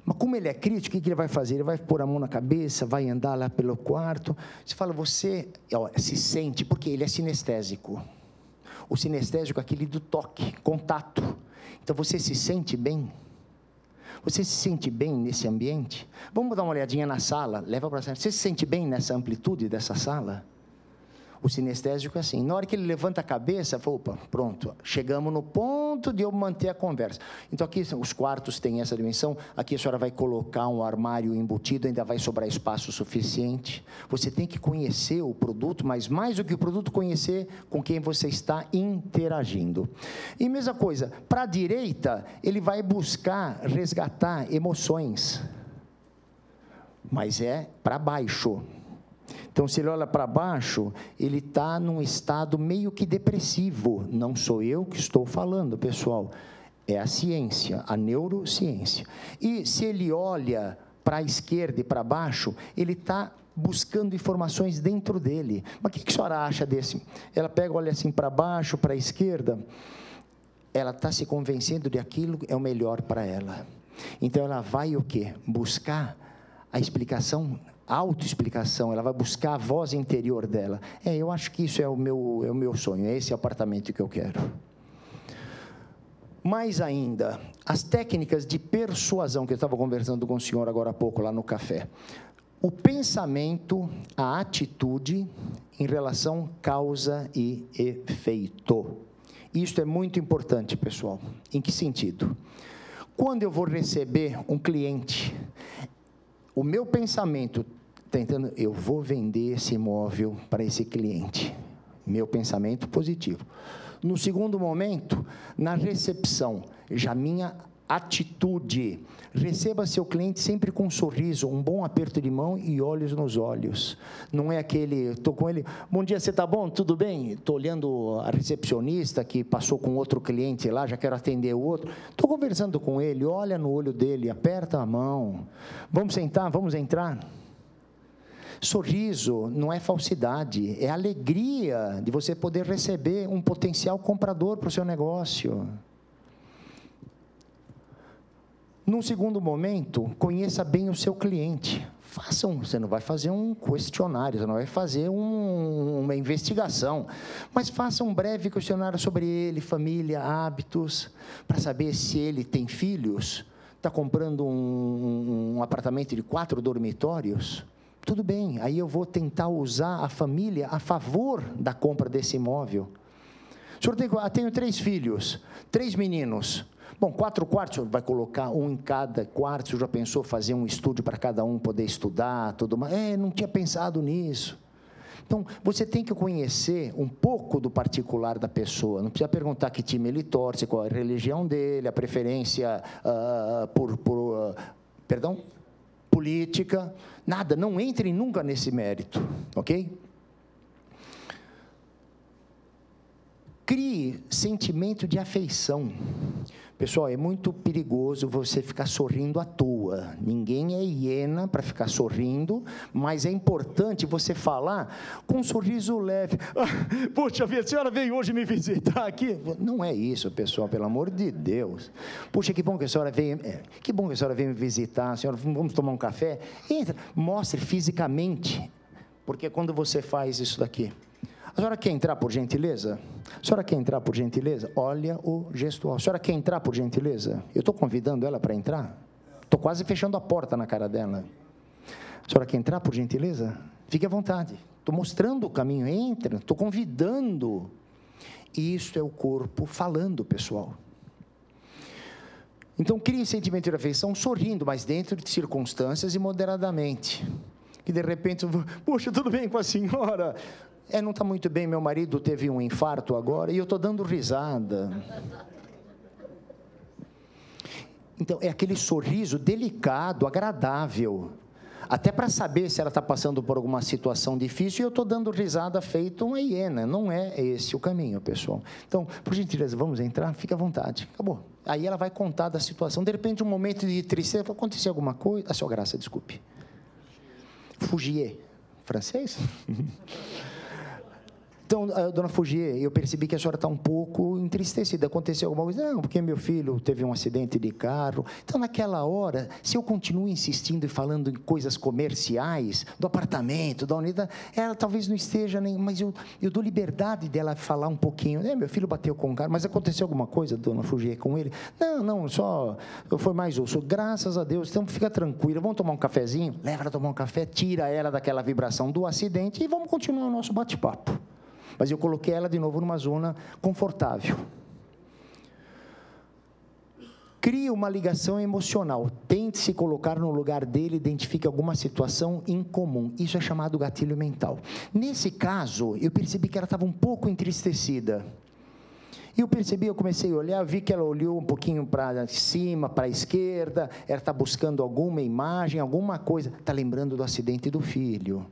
Mas como ele é crítico, o que ele vai fazer? Ele vai pôr a mão na cabeça, vai andar lá pelo quarto, você fala, você se sente, porque ele é sinestésico, o sinestésico é aquele do toque, contato, então você se sente bem? Você se sente bem nesse ambiente? Vamos dar uma olhadinha na sala, leva para a sala. Você se sente bem nessa amplitude dessa sala? O sinestésico é assim, na hora que ele levanta a cabeça, fala, opa, pronto, chegamos no ponto de eu manter a conversa. Então, aqui os quartos têm essa dimensão, aqui a senhora vai colocar um armário embutido, ainda vai sobrar espaço suficiente. Você tem que conhecer o produto, mas mais do que o produto, conhecer com quem você está interagindo. E mesma coisa, para a direita, ele vai buscar resgatar emoções, mas é para baixo. Então, se ele olha para baixo, ele está num estado meio que depressivo. Não sou eu que estou falando, pessoal. É a ciência, a neurociência. E se ele olha para a esquerda e para baixo, ele está buscando informações dentro dele. Mas o que a senhora acha desse? Ela pega, olha assim para baixo, para a esquerda, ela está se convencendo de aquilo é o melhor para ela. Então, ela vai o quê? Buscar a explicação, autoexplicação, ela vai buscar a voz interior dela. Eu acho que isso é o meu sonho, esse apartamento que eu quero. Mais ainda, as técnicas de persuasão, que eu estava conversando com o senhor agora há pouco, lá no café. O pensamento, a atitude, em relação causa e efeito. Isso é muito importante, pessoal. Em que sentido? Quando eu vou receber um cliente, o meu pensamento, tentando, eu vou vender esse imóvel para esse cliente. Meu pensamento positivo. No segundo momento, na recepção, já minha atitude. Receba seu cliente sempre com um sorriso, um bom aperto de mão e olhos nos olhos. Não é aquele, estou com ele, bom dia, você está bom? Tudo bem? Estou olhando a recepcionista que passou com outro cliente lá, já quero atender o outro. Estou conversando com ele, olha no olho dele, aperta a mão. Vamos sentar, vamos entrar? Sorriso não é falsidade, é alegria de você poder receber um potencial comprador para o seu negócio. Num segundo momento, conheça bem o seu cliente. Você não vai fazer um questionário, você não vai fazer uma investigação, mas faça um breve questionário sobre ele, família, hábitos, para saber se ele tem filhos, está comprando um apartamento de 4 dormitórios. Tudo bem, aí eu vou tentar usar a família a favor da compra desse imóvel. O senhor tenho 3 filhos, 3 meninos. Bom, 4 quartos, vai colocar um em cada quarto, o senhor já pensou fazer um estúdio para cada um poder estudar, tudo mais? Não tinha pensado nisso. Então, você tem que conhecer um pouco do particular da pessoa, não precisa perguntar que time ele torce, qual é a religião dele, a preferência política, nada, não entre nunca nesse mérito, ok? Crie sentimento de afeição. Pessoal, é muito perigoso você ficar sorrindo à toa. Ninguém é hiena para ficar sorrindo, mas é importante você falar com um sorriso leve. Poxa vida, a senhora veio hoje me visitar aqui. Não é isso, pessoal, pelo amor de Deus. Puxa, que bom que a senhora veio, me visitar. A senhora, vamos tomar um café? Entra, mostre fisicamente, porque quando você faz isso daqui... A senhora quer entrar, por gentileza? A senhora quer entrar, por gentileza? Olha o gestual. A senhora quer entrar, por gentileza? Eu estou convidando ela para entrar? Estou quase fechando a porta na cara dela. A senhora quer entrar, por gentileza? Fique à vontade. Estou mostrando o caminho. Entra. Estou convidando. Isso é o corpo falando, pessoal. Então, crie sentimento de afeição sorrindo, mas dentro de circunstâncias e moderadamente. Que, de repente, poxa, tudo bem com a senhora? Não está muito bem, meu marido teve um infarto agora e eu estou dando risada. Então, é aquele sorriso delicado, agradável, até para saber se ela está passando por alguma situação difícil, e eu estou dando risada feito uma hiena. Não é esse o caminho, pessoal. Então, por gentileza, vamos entrar? Fique à vontade. Acabou. Aí ela vai contar da situação. De repente, um momento de tristeza, aconteceu alguma coisa? A sua graça, desculpe. Fougier. Francês? Então, dona Fougier, eu percebi que a senhora está um pouco entristecida. Aconteceu alguma coisa? Não, porque meu filho teve um acidente de carro. Então, naquela hora, se eu continuo insistindo e falando em coisas comerciais, do apartamento, da unidade, ela talvez não esteja nem... Mas eu dou liberdade dela falar um pouquinho. Meu filho bateu com o carro, mas aconteceu alguma coisa, dona Fougier, com ele? Não, só... Foi mais osso. Graças a Deus, então fica tranquila. Vamos tomar um cafezinho? Leva ela a tomar um café, tira ela daquela vibração do acidente e vamos continuar o nosso bate-papo. Mas eu coloquei ela de novo numa zona confortável. Crie uma ligação emocional. Tente se colocar no lugar dele, identifique alguma situação incomum. Isso é chamado gatilho mental. Nesse caso, eu percebi que ela estava um pouco entristecida. Eu comecei a olhar, vi que ela olhou um pouquinho para cima, para a esquerda, ela está buscando alguma imagem, alguma coisa, está lembrando do acidente do filho.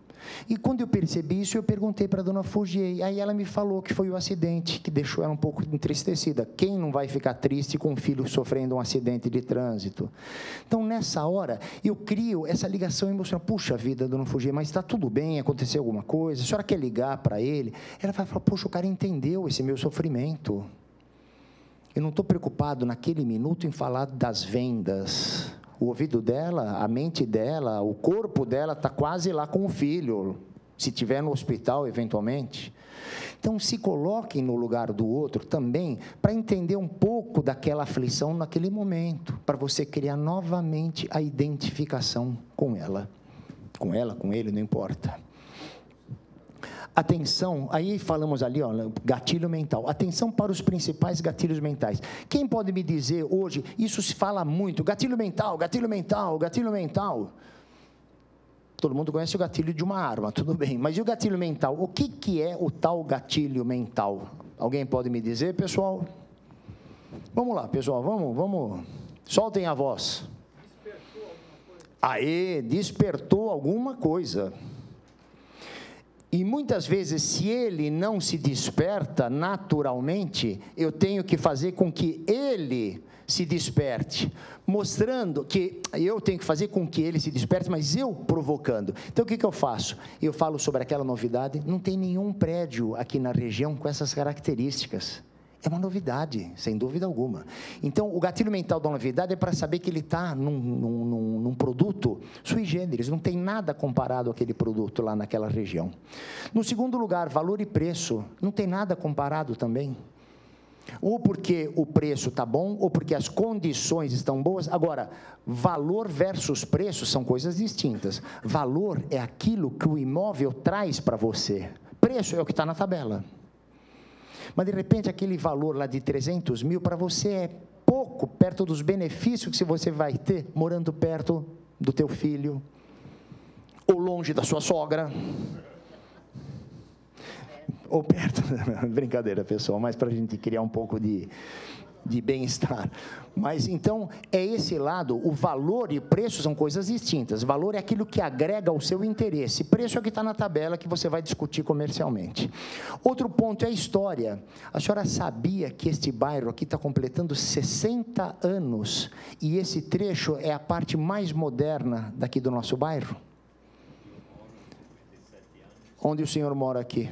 E quando eu percebi isso, eu perguntei para a dona Fougier, aí ela me falou que foi o acidente que deixou ela um pouco entristecida. Quem não vai ficar triste com um filho sofrendo um acidente de trânsito? Então, nessa hora, eu crio essa ligação emocional. Puxa vida, dona Fougier, mas está tudo bem, aconteceu alguma coisa? A senhora quer ligar para ele? Ela vai falar, poxa, o cara entendeu esse meu sofrimento. Eu não estou preocupado naquele minuto em falar das vendas. O ouvido dela, a mente dela, o corpo dela está quase lá com o filho, se estiver no hospital, eventualmente. Então, se coloquem no lugar do outro também, para entender um pouco daquela aflição naquele momento, para você criar novamente a identificação com ela. Com ele, não importa. Atenção, aí falamos ali, gatilho mental. Atenção para os principais gatilhos mentais. Quem pode me dizer hoje, isso se fala muito, gatilho mental, gatilho mental, gatilho mental. Todo mundo conhece o gatilho de uma arma, tudo bem. Mas e o gatilho mental? O que é o tal gatilho mental? Alguém pode me dizer, pessoal? Vamos lá, pessoal, vamos. Soltem a voz. Despertou alguma coisa. E muitas vezes, se ele não se desperta naturalmente, eu tenho que fazer com que ele se desperte, mostrando que eu tenho que fazer com que ele se desperte, mas eu provocando. Então, o que eu faço? Eu falo sobre aquela novidade, não tem nenhum prédio aqui na região com essas características. É uma novidade, sem dúvida alguma. Então, o gatilho mental da novidade é para saber que ele está num produto sui generis, não tem nada comparado àquele produto lá naquela região. No segundo lugar, valor e preço, não tem nada comparado também. Ou porque o preço está bom, ou porque as condições estão boas. Agora, valor versus preço são coisas distintas. Valor é aquilo que o imóvel traz para você. Preço é o que está na tabela. Mas, de repente, aquele valor lá de 300 mil, para você é pouco, perto dos benefícios que você vai ter morando perto do teu filho, ou longe da sua sogra, ou perto, brincadeira, pessoal, mas para a gente criar um pouco de bem-estar. Mas, então, é esse lado, o valor e o preço são coisas distintas. Valor é aquilo que agrega ao seu interesse. Preço é o que está na tabela que você vai discutir comercialmente. Outro ponto é a história. A senhora sabia que este bairro aqui está completando 60 anos e esse trecho é a parte mais moderna daqui do nosso bairro? Onde o senhor mora aqui?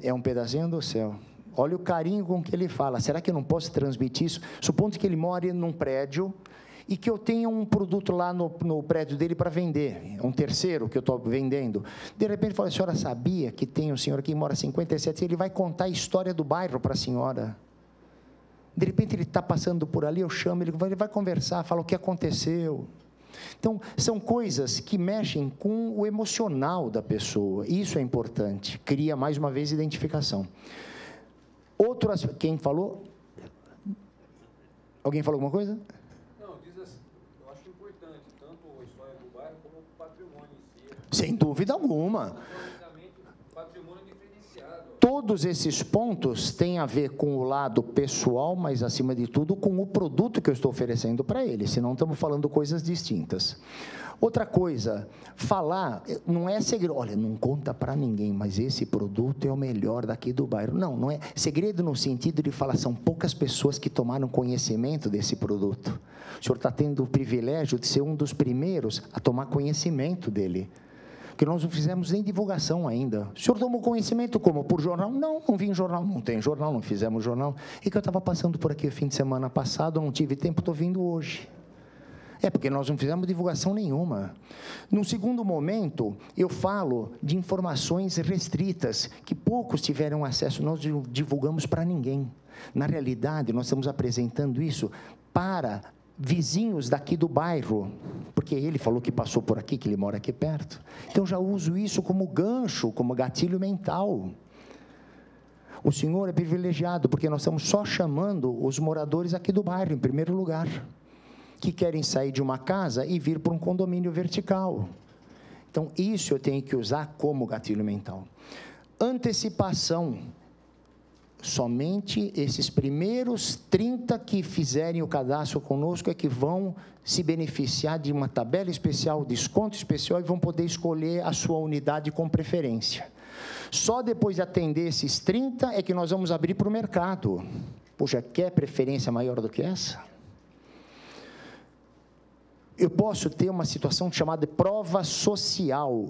É um pedacinho do céu. Olha o carinho com que ele fala. Será que eu não posso transmitir isso? Supondo que ele more num prédio e que eu tenha um produto lá no prédio dele para vender, um terceiro que eu estou vendendo. De repente, ele fala, a senhora sabia que tem um senhor aqui que mora 57, ele vai contar a história do bairro para a senhora. De repente, ele está passando por ali, eu chamo, ele vai conversar, fala o que aconteceu. Então, são coisas que mexem com o emocional da pessoa. Isso é importante. Cria, mais uma vez, identificação. Outro aspecto, quem falou? Alguém falou alguma coisa?
Não, diz assim, eu acho importante, tanto a história do bairro como o patrimônio em si.
Sem dúvida alguma.
Patrimônio diferenciado.
Todos esses pontos têm a ver com o lado pessoal, mas, acima de tudo, com o produto que eu estou oferecendo para ele, senão estamos falando coisas distintas. Outra coisa, falar, não é segredo, olha, não conta para ninguém, mas esse produto é o melhor daqui do bairro. Não, não é segredo no sentido de falar, são poucas pessoas que tomaram conhecimento desse produto. O senhor está tendo o privilégio de ser um dos primeiros a tomar conhecimento dele, porque nós não fizemos nem divulgação ainda. O senhor tomou conhecimento como? Por jornal? Não, não vi em jornal, não tem jornal, não fizemos jornal. E que eu estava passando por aqui o fim de semana passado, não tive tempo, estou vindo hoje. É, porque nós não fizemos divulgação nenhuma. Num segundo momento, eu falo de informações restritas, que poucos tiveram acesso, nós divulgamos para ninguém. Na realidade, nós estamos apresentando isso para vizinhos daqui do bairro, porque ele falou que passou por aqui, que ele mora aqui perto. Então, já uso isso como gancho, como gatilho mental. O senhor é privilegiado, porque nós estamos só chamando os moradores aqui do bairro, em primeiro lugar, que querem sair de uma casa e vir para um condomínio vertical. Então, isso eu tenho que usar como gatilho mental. Antecipação. Somente esses primeiros 30 que fizerem o cadastro conosco é que vão se beneficiar de uma tabela especial, desconto especial, e vão poder escolher a sua unidade com preferência. Só depois de atender esses 30 é que nós vamos abrir para o mercado. Poxa, quer preferência maior do que essa? Eu posso ter uma situação chamada de prova social,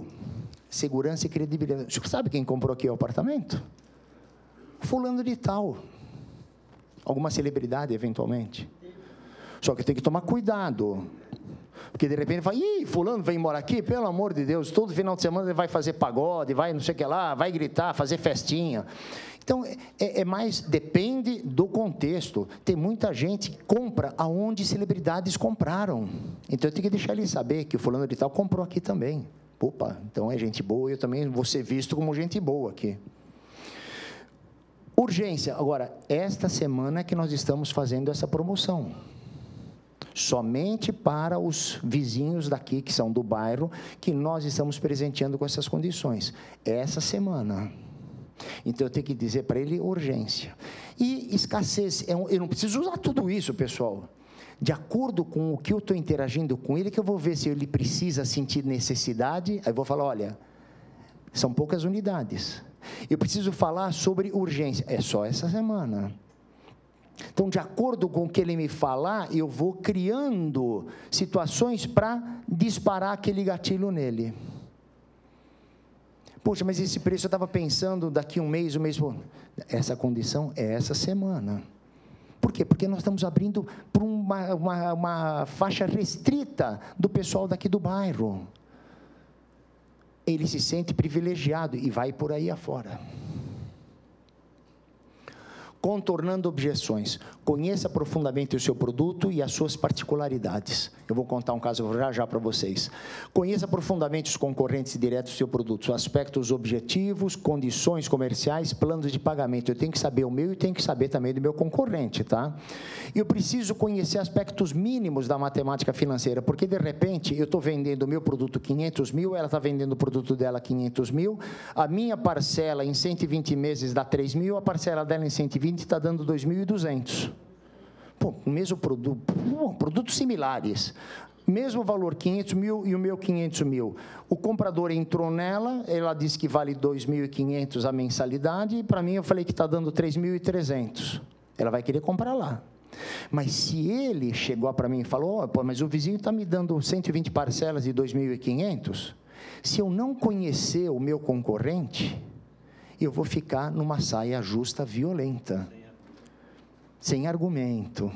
segurança e credibilidade. O senhor sabe quem comprou aqui o apartamento? Fulano de tal. Alguma celebridade, eventualmente. Só que tem que tomar cuidado. Porque, de repente, fala, ih, fulano vem morar aqui, pelo amor de Deus, todo final de semana ele vai fazer pagode, vai não sei o que lá, vai gritar, fazer festinha. Então, mais, depende do contexto. Tem muita gente que compra aonde celebridades compraram. Então, eu tenho que deixar ele saber que o fulano de tal comprou aqui também. Opa, então é gente boa, eu também vou ser visto como gente boa aqui. Urgência. Agora, esta semana é que nós estamos fazendo essa promoção. Somente para os vizinhos daqui, que são do bairro, que nós estamos presenteando com essas condições. Essa semana. Então, eu tenho que dizer para ele urgência. E escassez, eu não preciso usar tudo isso, pessoal. De acordo com o que eu estou interagindo com ele, que eu vou ver se ele precisa sentir necessidade, aí eu vou falar, olha, são poucas unidades. Eu preciso falar sobre urgência, é só essa semana. Então, de acordo com o que ele me falar, eu vou criando situações para disparar aquele gatilho nele. Poxa, mas esse preço eu estava pensando daqui um mês. Essa condição é essa semana. Por quê? Porque nós estamos abrindo para uma faixa restrita do pessoal daqui do bairro. Ele se sente privilegiado e vai por aí afora. Contornando objeções. Conheça profundamente o seu produto e as suas particularidades. Eu vou contar um caso já para vocês. Conheça profundamente os concorrentes diretos do seu produto, aspectos objetivos, condições comerciais, planos de pagamento. Eu tenho que saber o meu e tenho que saber também do meu concorrente, tá? E eu preciso conhecer aspectos mínimos da matemática financeira, porque, de repente, eu estou vendendo o meu produto 500 mil, ela está vendendo o produto dela 500 mil, a minha parcela em 120 meses dá 3 mil, a parcela dela em 120 está dando 2.200. Pô, o mesmo produto, produtos similares, mesmo valor 500 mil e o meu 500 mil. O comprador entrou nela, ela disse que vale 2.500 a mensalidade, e para mim eu falei que está dando 3.300. Ela vai querer comprar lá. Mas se ele chegou para mim e falou, oh, pô, mas o vizinho está me dando 120 parcelas de 2.500, se eu não conhecer o meu concorrente, eu vou ficar numa saia justa violenta, sem argumento.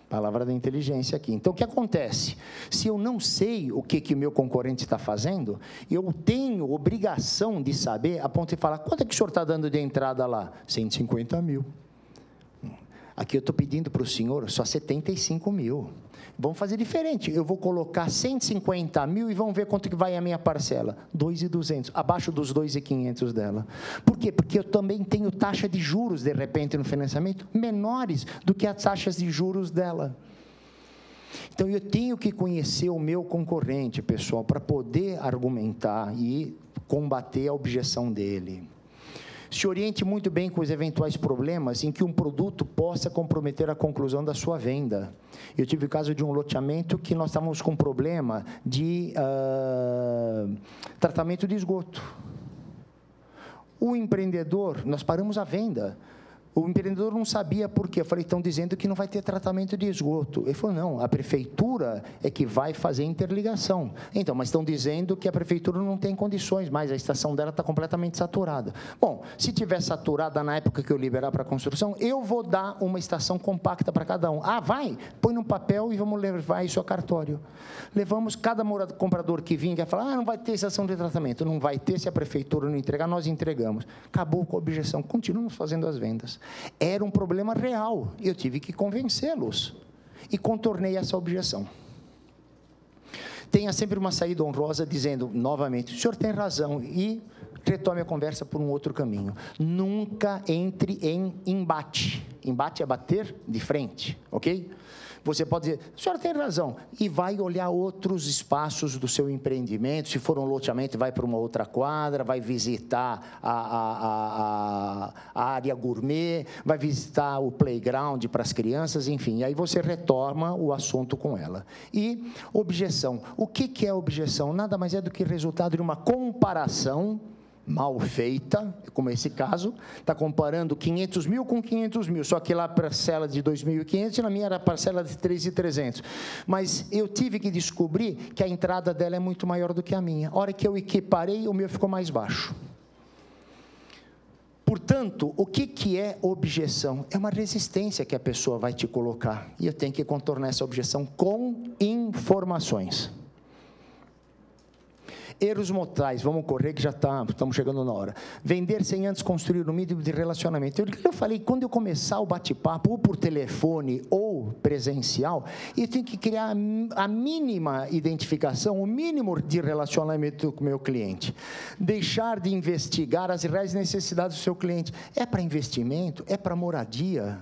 Palavra da inteligência aqui. Então, o que acontece? Se eu não sei o que o meu concorrente está fazendo, eu tenho obrigação de saber, a ponto de falar, quanto é que o senhor está dando de entrada lá? 150 mil. Aqui eu estou pedindo para o senhor só 75 mil. Vamos fazer diferente. Eu vou colocar 150 mil e vamos ver quanto que vai a minha parcela. 2.200, abaixo dos 2.500 dela. Por quê? Porque eu também tenho taxa de juros, de repente, no financiamento, menores do que as taxas de juros dela. Então, eu tenho que conhecer o meu concorrente, pessoal, para poder argumentar e combater a objeção dele. Se oriente muito bem com os eventuais problemas em que um produto possa comprometer a conclusão da sua venda. Eu tive o caso de um loteamento que nós estávamos com problema de tratamento de esgoto. O empreendedor, nós paramos a venda. O empreendedor não sabia por quê. Eu falei, estão dizendo que não vai ter tratamento de esgoto. Ele falou, não, a prefeitura é que vai fazer interligação. Então, mas estão dizendo que a prefeitura não tem condições, mas a estação dela está completamente saturada. Bom, se tiver saturada na época que eu liberar para a construção, eu vou dar uma estação compacta para cada um. Ah, vai? Põe num papel e vamos levar isso a cartório. Levamos, cada comprador que vinha, que falar, não vai ter estação de tratamento. Não vai ter se a prefeitura não entregar, nós entregamos. Acabou com a objeção, continuamos fazendo as vendas. Era um problema real, eu tive que convencê-los e contornei essa objeção. Tenha sempre uma saída honrosa dizendo, novamente, o senhor tem razão, e retome a conversa por um outro caminho. Nunca entre em embate. Embate é bater de frente, ok? Você pode dizer, o senhor tem razão, e vai olhar outros espaços do seu empreendimento. Se for um loteamento, vai para uma outra quadra, vai visitar a área gourmet, vai visitar o playground para as crianças, enfim. Aí você retoma o assunto com ela. E objeção. O que é objeção? Nada mais é do que resultado de uma comparação mal feita, como esse caso, está comparando 500 mil com 500 mil, só que lá a parcela de 2.500 e na minha era a parcela de 3.300. Mas eu tive que descobrir que a entrada dela é muito maior do que a minha. A hora que eu equiparei, o meu ficou mais baixo. Portanto, o que é objeção? É uma resistência que a pessoa vai te colocar, e eu tenho que contornar essa objeção com informações. Erros mortais, vamos correr que já estamos chegando na hora. Vender sem antes construir um mínimo de relacionamento. Eu falei, quando eu começar o bate-papo, ou por telefone ou presencial, eu tenho que criar a mínima identificação, o mínimo de relacionamento com o meu cliente. Deixar de investigar as reais necessidades do seu cliente. É para investimento? É para moradia?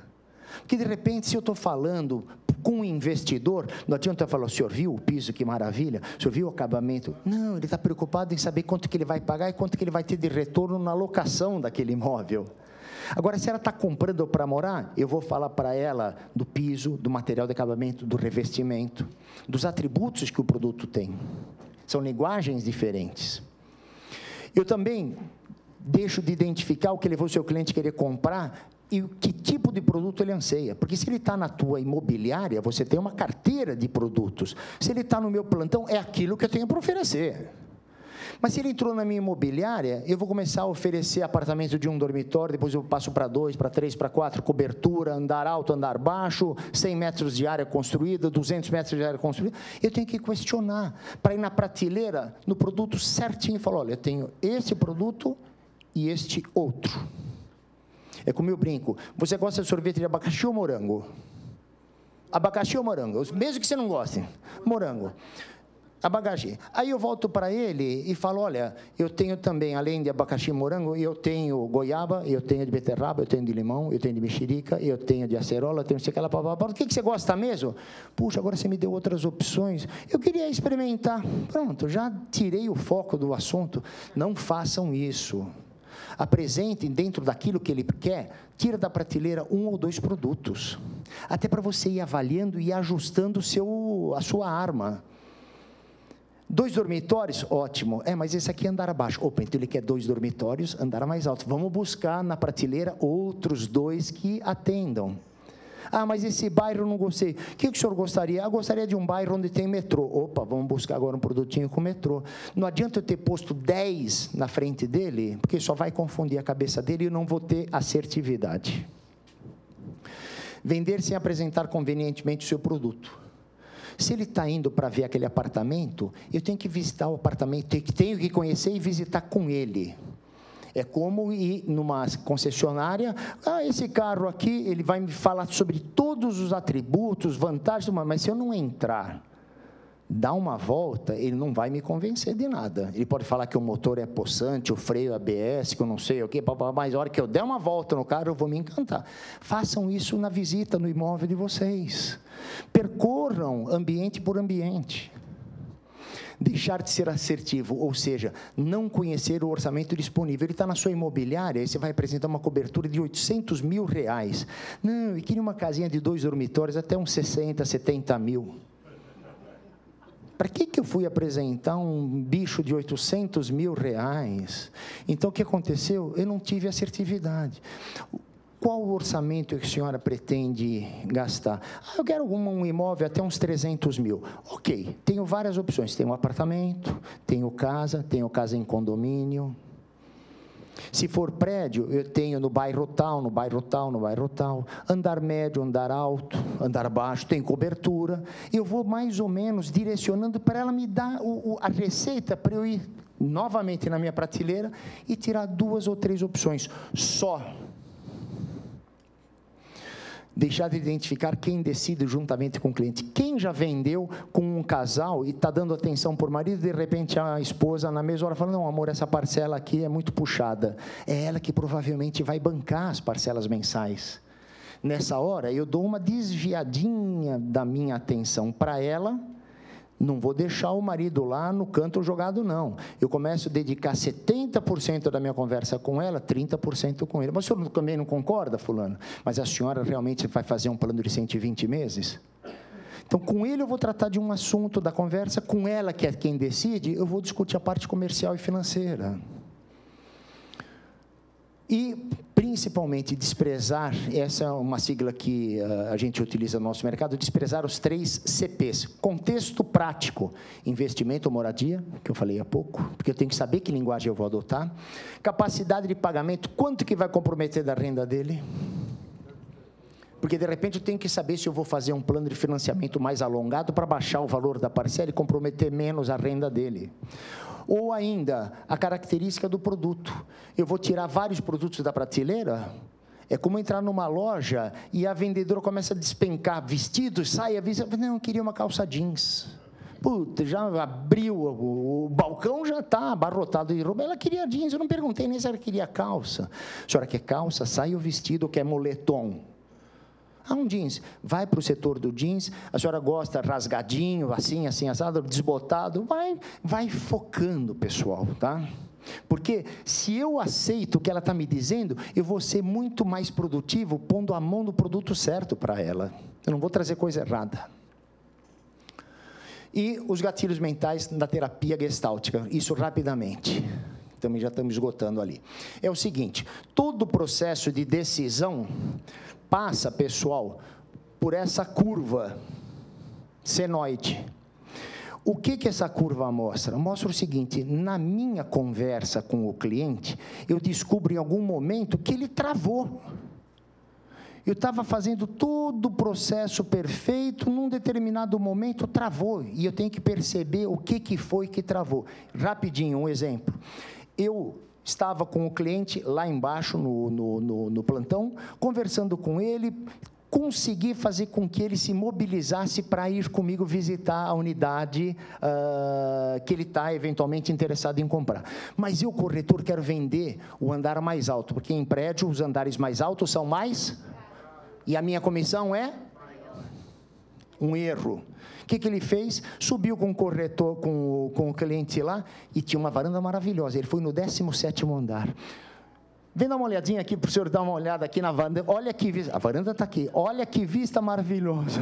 Porque, de repente, se eu estou falando com um investidor, não adianta eu falar, o senhor viu o piso, que maravilha? O senhor viu o acabamento? Não, ele está preocupado em saber quanto que ele vai pagar e quanto que ele vai ter de retorno na locação daquele imóvel. Agora, se ela está comprando para morar, eu vou falar para ela do piso, do material de acabamento, do revestimento, dos atributos que o produto tem. São linguagens diferentes. Eu também deixo de identificar o que levou o seu cliente a querer comprar e que tipo de produto ele anseia. Porque se ele está na tua imobiliária, você tem uma carteira de produtos. Se ele está no meu plantão, é aquilo que eu tenho para oferecer. Mas se ele entrou na minha imobiliária, eu vou começar a oferecer apartamento de um dormitório, depois eu passo para 2, para 3, para 4, cobertura, andar alto, andar baixo, 100 metros de área construída, 200 metros de área construída. Eu tenho que questionar, para ir na prateleira, no produto certinho, e falar, olha, eu tenho este produto e este outro. É como eu brinco. Você gosta de sorvete de abacaxi ou morango? Abacaxi ou morango? Mesmo que você não goste. Morango. Abacaxi. Aí eu volto para ele e falo, olha, eu tenho também, além de abacaxi e morango, eu tenho goiaba, eu tenho de beterraba, eu tenho de limão, eu tenho de mexerica, eu tenho de acerola, eu tenho de aquela papapá. O que você gosta mesmo? Puxa, agora você me deu outras opções. Eu queria experimentar. Pronto, já tirei o foco do assunto. Não façam isso. Apresentem dentro daquilo que ele quer, tira da prateleira 1 ou 2 produtos. Até para você ir avaliando e ajustando a sua arma. 2 dormitórios? Ótimo. Mas esse aqui é andar abaixo. Opa, então ele quer 2 dormitórios, andar mais alto. Vamos buscar na prateleira outros 2 que atendam. Mas esse bairro eu não gostei. O que o senhor gostaria? Eu gostaria de um bairro onde tem metrô. Opa, vamos buscar agora um produtinho com metrô. Não adianta eu ter posto 10 na frente dele, porque só vai confundir a cabeça dele e eu não vou ter assertividade. Vender sem apresentar convenientemente o seu produto. Se ele está indo para ver aquele apartamento, eu tenho que visitar o apartamento, tenho que conhecer e visitar com ele. É como ir numa concessionária, esse carro aqui, ele vai me falar sobre todos os atributos, vantagens, mas se eu não entrar, dar uma volta, ele não vai me convencer de nada. Ele pode falar que o motor é possante, o freio é ABS, que eu não sei o quê, mas a hora que eu der uma volta no carro, eu vou me encantar. Façam isso na visita no imóvel de vocês. Percorram ambiente por ambiente. Deixar de ser assertivo, ou seja, não conhecer o orçamento disponível. Ele está na sua imobiliária, aí você vai apresentar uma cobertura de R$800 mil. Não, eu queria uma casinha de 2 dormitórios, até uns 60, 70 mil. Para que eu fui apresentar um bicho de R$800 mil? Então, o que aconteceu? Eu não tive assertividade. Qual o orçamento que a senhora pretende gastar? Eu quero um imóvel até uns 300 mil. Ok, tenho várias opções. Tenho apartamento, tenho casa em condomínio. Se for prédio, eu tenho no bairro tal, no bairro tal, no bairro tal. Andar médio, andar alto, andar baixo, tem cobertura. Eu vou mais ou menos direcionando para ela me dar a receita para eu ir novamente na minha prateleira e tirar 2 ou 3 opções. Só. Deixar de identificar quem decide juntamente com o cliente. Quem já vendeu com um casal e está dando atenção por marido, de repente a esposa na mesma hora fala, não, amor, essa parcela aqui é muito puxada. É ela que provavelmente vai bancar as parcelas mensais. Nessa hora, eu dou uma desviadinha da minha atenção para ela. Não vou deixar o marido lá no canto jogado, não. Eu começo a dedicar 70% da minha conversa com ela, 30% com ele. Mas o senhor também não concorda, fulano? Mas a senhora realmente vai fazer um plano de 120 meses? Então, com ele eu vou tratar de um assunto da conversa, com ela, que é quem decide, eu vou discutir a parte comercial e financeira. E, principalmente, desprezar, essa é uma sigla que a gente utiliza no nosso mercado, desprezar os 3 CPs. Contexto prático, investimento ou moradia, que eu falei há pouco, porque eu tenho que saber que linguagem eu vou adotar. Capacidade de pagamento, quanto que vai comprometer da renda dele? Porque, de repente, eu tenho que saber se eu vou fazer um plano de financiamento mais alongado para baixar o valor da parcela e comprometer menos a renda dele. Ou ainda, a característica do produto. Eu vou tirar vários produtos da prateleira? É como entrar numa loja e a vendedora começa a despencar vestidos, saia, não, eu queria uma calça jeans. Puta, já abriu, o balcão já está abarrotado de roupa. Ela queria jeans, eu não perguntei nem se ela queria calça. A senhora quer calça? Sai o vestido, quer moletom. Um jeans, vai para o setor do jeans, a senhora gosta rasgadinho, assim, assado, desbotado, vai focando, pessoal, tá? Porque se eu aceito o que ela está me dizendo, eu vou ser muito mais produtivo pondo a mão no produto certo para ela. Eu não vou trazer coisa errada. E os gatilhos mentais da terapia gestáltica, isso rapidamente. Também já estamos esgotando ali. É o seguinte, todo o processo de decisão passa, pessoal, por essa curva senoide. O que essa curva mostra? Mostra o seguinte, na minha conversa com o cliente, eu descubro em algum momento que ele travou. Eu estava fazendo todo o processo perfeito, num determinado momento travou, e eu tenho que perceber o que foi que travou. Rapidinho, um exemplo. Eu estava com o cliente lá embaixo no plantão, conversando com ele, consegui fazer com que ele se mobilizasse para ir comigo visitar a unidade que ele está eventualmente interessado em comprar. Mas eu, corretor, quero vender o andar mais alto, porque em prédio os andares mais altos são mais... E a minha comissão é? Um erro. O que ele fez? Subiu com o corretor, com o cliente lá, e tinha uma varanda maravilhosa. Ele foi no 17º andar. Vem dar uma olhadinha aqui, para o senhor dar uma olhada aqui na varanda. Olha que vista, a varanda está aqui. Olha que vista maravilhosa.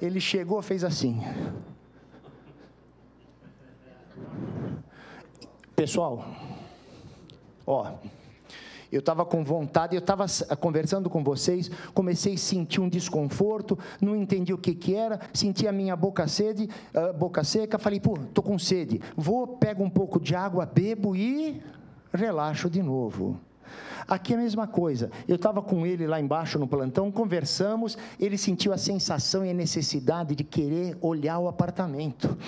Ele chegou, fez assim. Pessoal, ó... Eu estava com vontade, eu estava conversando com vocês, comecei a sentir um desconforto, não entendi o que era, senti a minha boca seca, falei, pô, estou com sede, pego um pouco de água, bebo e relaxo de novo. Aqui é a mesma coisa, eu estava com ele lá embaixo no plantão, conversamos, ele sentiu a sensação e a necessidade de querer olhar o apartamento.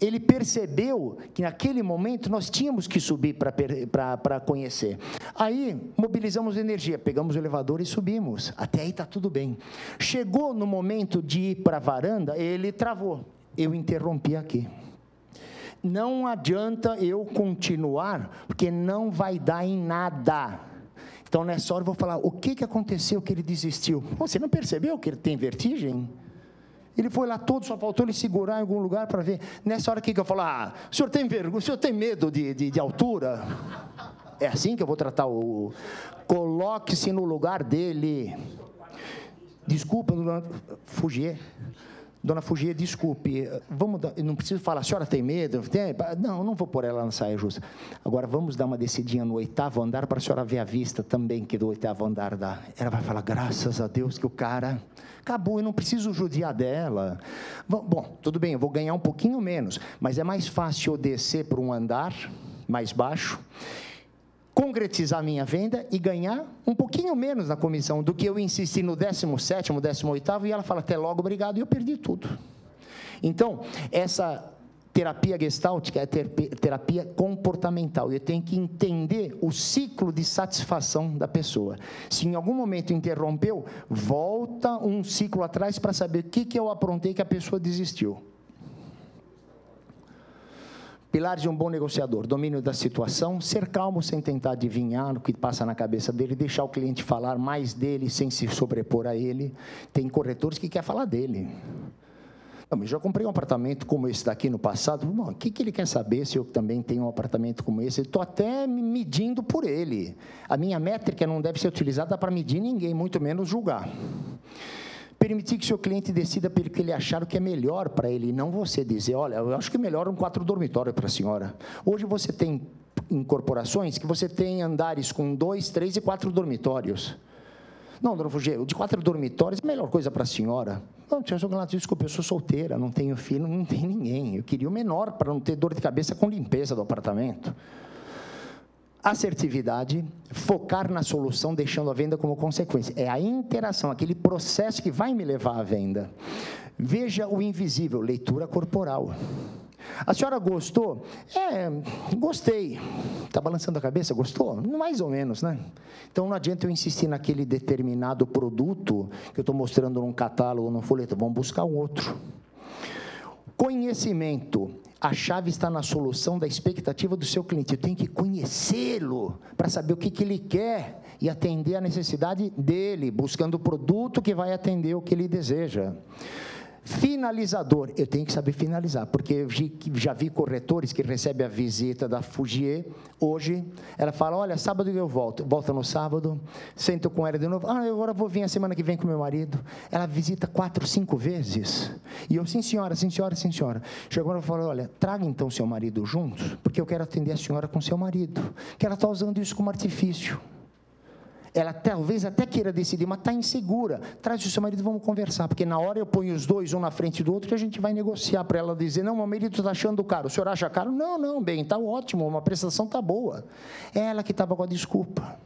Ele percebeu que naquele momento nós tínhamos que subir para conhecer. Aí, mobilizamos energia, pegamos o elevador e subimos. Até aí está tudo bem. Chegou no momento de ir para a varanda, ele travou. Eu interrompi aqui. Não adianta eu continuar, porque não vai dar em nada. Então, nessa hora eu vou falar, o que aconteceu que ele desistiu? Você não percebeu que ele tem vertigem? Ele foi lá todo, só faltou ele segurar em algum lugar para ver. Nessa hora, o que eu falo? O senhor tem vergonha, o senhor tem medo de altura? É assim que eu vou tratar o... Coloque-se no lugar dele. Desculpa, dona Fugier. Dona Fugier, desculpe, não preciso falar, a senhora tem medo? Não vou pôr ela na saia justa. Agora, vamos dar uma descidinha no 8º andar, para a senhora ver a vista também que do 8º andar dá. Ela vai falar, graças a Deus que o cara acabou, eu não preciso judiar dela. Bom, tudo bem, eu vou ganhar um pouquinho menos, mas é mais fácil eu descer para um andar mais baixo, concretizar a minha venda e ganhar um pouquinho menos na comissão do que eu insistir no 17º, 18º, e ela fala, até logo, obrigado, e eu perdi tudo. Então, essa terapia gestáltica é terapia comportamental, eu tenho que entender o ciclo de satisfação da pessoa. Se em algum momento interrompeu, volta um ciclo atrás para saber o que eu aprontei que a pessoa desistiu. Pilares de um bom negociador, domínio da situação, ser calmo sem tentar adivinhar o que passa na cabeça dele, deixar o cliente falar mais dele sem se sobrepor a ele. Tem corretores que querem falar dele. Não, mas já comprei um apartamento como esse daqui no passado, bom, o que ele quer saber se eu também tenho um apartamento como esse? Estou até me medindo por ele. A minha métrica não deve ser utilizada para medir ninguém, muito menos julgar. Permitir que o seu cliente decida pelo que ele achar o que é melhor para ele, e não você dizer, olha, eu acho que é melhor um 4 dormitório para a senhora. Hoje você tem incorporações que você tem andares com 2, 3 e 4 dormitórios. Não, dona Fugier, o de 4 dormitórios é a melhor coisa para a senhora. Não, desculpa, eu sou solteira, não tenho filho, não tenho ninguém. Eu queria o menor para não ter dor de cabeça com limpeza do apartamento. Assertividade, focar na solução, deixando a venda como consequência. É a interação, aquele processo que vai me levar à venda. Veja o invisível, leitura corporal. A senhora gostou? Gostei. Está balançando a cabeça? Gostou? Mais ou menos, né? Então, não adianta eu insistir naquele determinado produto que eu estou mostrando num catálogo, num folheto. Vamos buscar um outro. Conhecimento. A chave está na solução da expectativa do seu cliente. Eu tenho que conhecê-lo para saber o que ele quer e atender a necessidade dele, buscando o produto que vai atender o que ele deseja. Finalizador, eu tenho que saber finalizar, porque eu já vi corretores que recebem a visita da Fugier, hoje, ela fala, olha, sábado eu volta no sábado, sento com ela de novo, agora vou vir a semana que vem com meu marido, ela visita 4, 5 vezes, e eu, sim senhora, chegou e falou, olha, traga então seu marido juntos, porque eu quero atender a senhora com seu marido, que ela está usando isso como artifício. Ela talvez até queira decidir, mas está insegura. Traz o seu marido, vamos conversar, porque na hora eu ponho os dois, um na frente do outro, e a gente vai negociar para ela dizer, não, meu marido está achando caro, o senhor acha caro? Não, bem, está ótimo, uma prestação está boa. É ela que estava com a desculpa.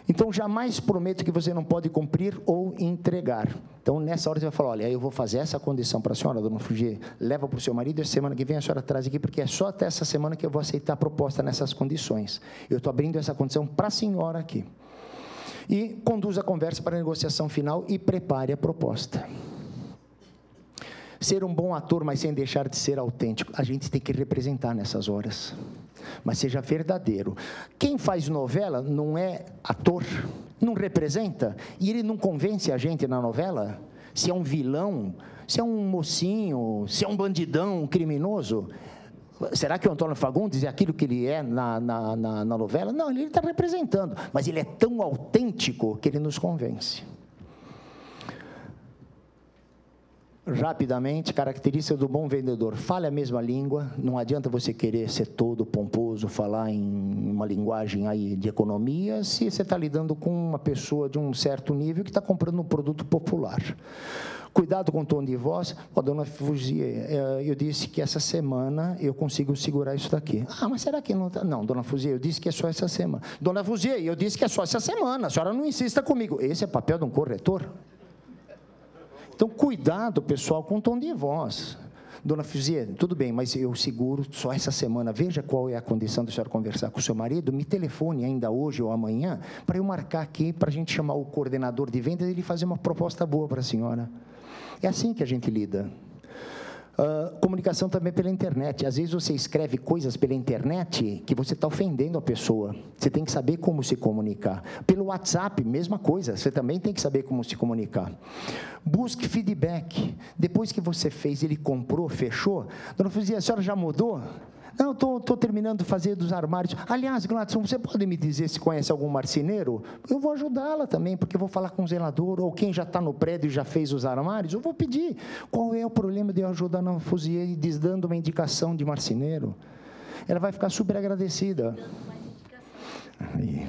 Então, jamais prometa que você não pode cumprir ou entregar. Então, nessa hora, você vai falar, olha, eu vou fazer essa condição para a senhora, dona Fugier, leva para o seu marido, essa semana que vem a senhora traz aqui, porque é só até essa semana que eu vou aceitar a proposta nessas condições. Eu estou abrindo essa condição para a senhora aqui. E conduza a conversa para a negociação final e prepare a proposta. Ser um bom ator, mas sem deixar de ser autêntico. A gente tem que representar nessas horas. Mas seja verdadeiro. Quem faz novela não é ator, não representa, e ele não convence a gente na novela, se é um vilão, se é um mocinho, se é um bandidão, um criminoso. Será que o Antônio Fagundes é aquilo que ele é na novela? Não, ele está representando, mas ele é tão autêntico que ele nos convence. Rapidamente, característica do bom vendedor: fale a mesma língua. Não adianta você querer ser todo pomposo, falar em uma linguagem aí de economia, se você está lidando com uma pessoa de um certo nível que está comprando um produto popular. Cuidado com o tom de voz. Dona Fugier, eu disse que essa semana eu consigo segurar isso daqui. Ah, mas será que não está? Não, dona Fugier, eu disse que é só essa semana. Dona Fugier, eu disse que é só essa semana, a senhora não insista comigo. Esse é papel de um corretor? Então, cuidado, pessoal, com o tom de voz. Dona Fugier, tudo bem, mas eu seguro só essa semana. Veja qual é a condição da senhora conversar com o seu marido. Me telefone ainda hoje ou amanhã, para eu marcar aqui, para a gente chamar o coordenador de vendas e ele fazer uma proposta boa para a senhora. É assim que a gente lida. Comunicação também pela internet. Às vezes você escreve coisas pela internet que você está ofendendo a pessoa. Você tem que saber como se comunicar. Pelo WhatsApp, mesma coisa. Você também tem que saber como se comunicar. Busque feedback. Depois que você fez, ele comprou, fechou. Dona Fugier, a senhora já mudou? Não, estou terminando de fazer dos armários. Aliás, Gladson, você pode me dizer se conhece algum marceneiro? Eu vou ajudá-la também, porque eu vou falar com o zelador, ou quem já está no prédio e já fez os armários, eu vou pedir. Qual é o problema de eu ajudar na Fugier e dando uma indicação de marceneiro? Ela vai ficar super agradecida. Aí.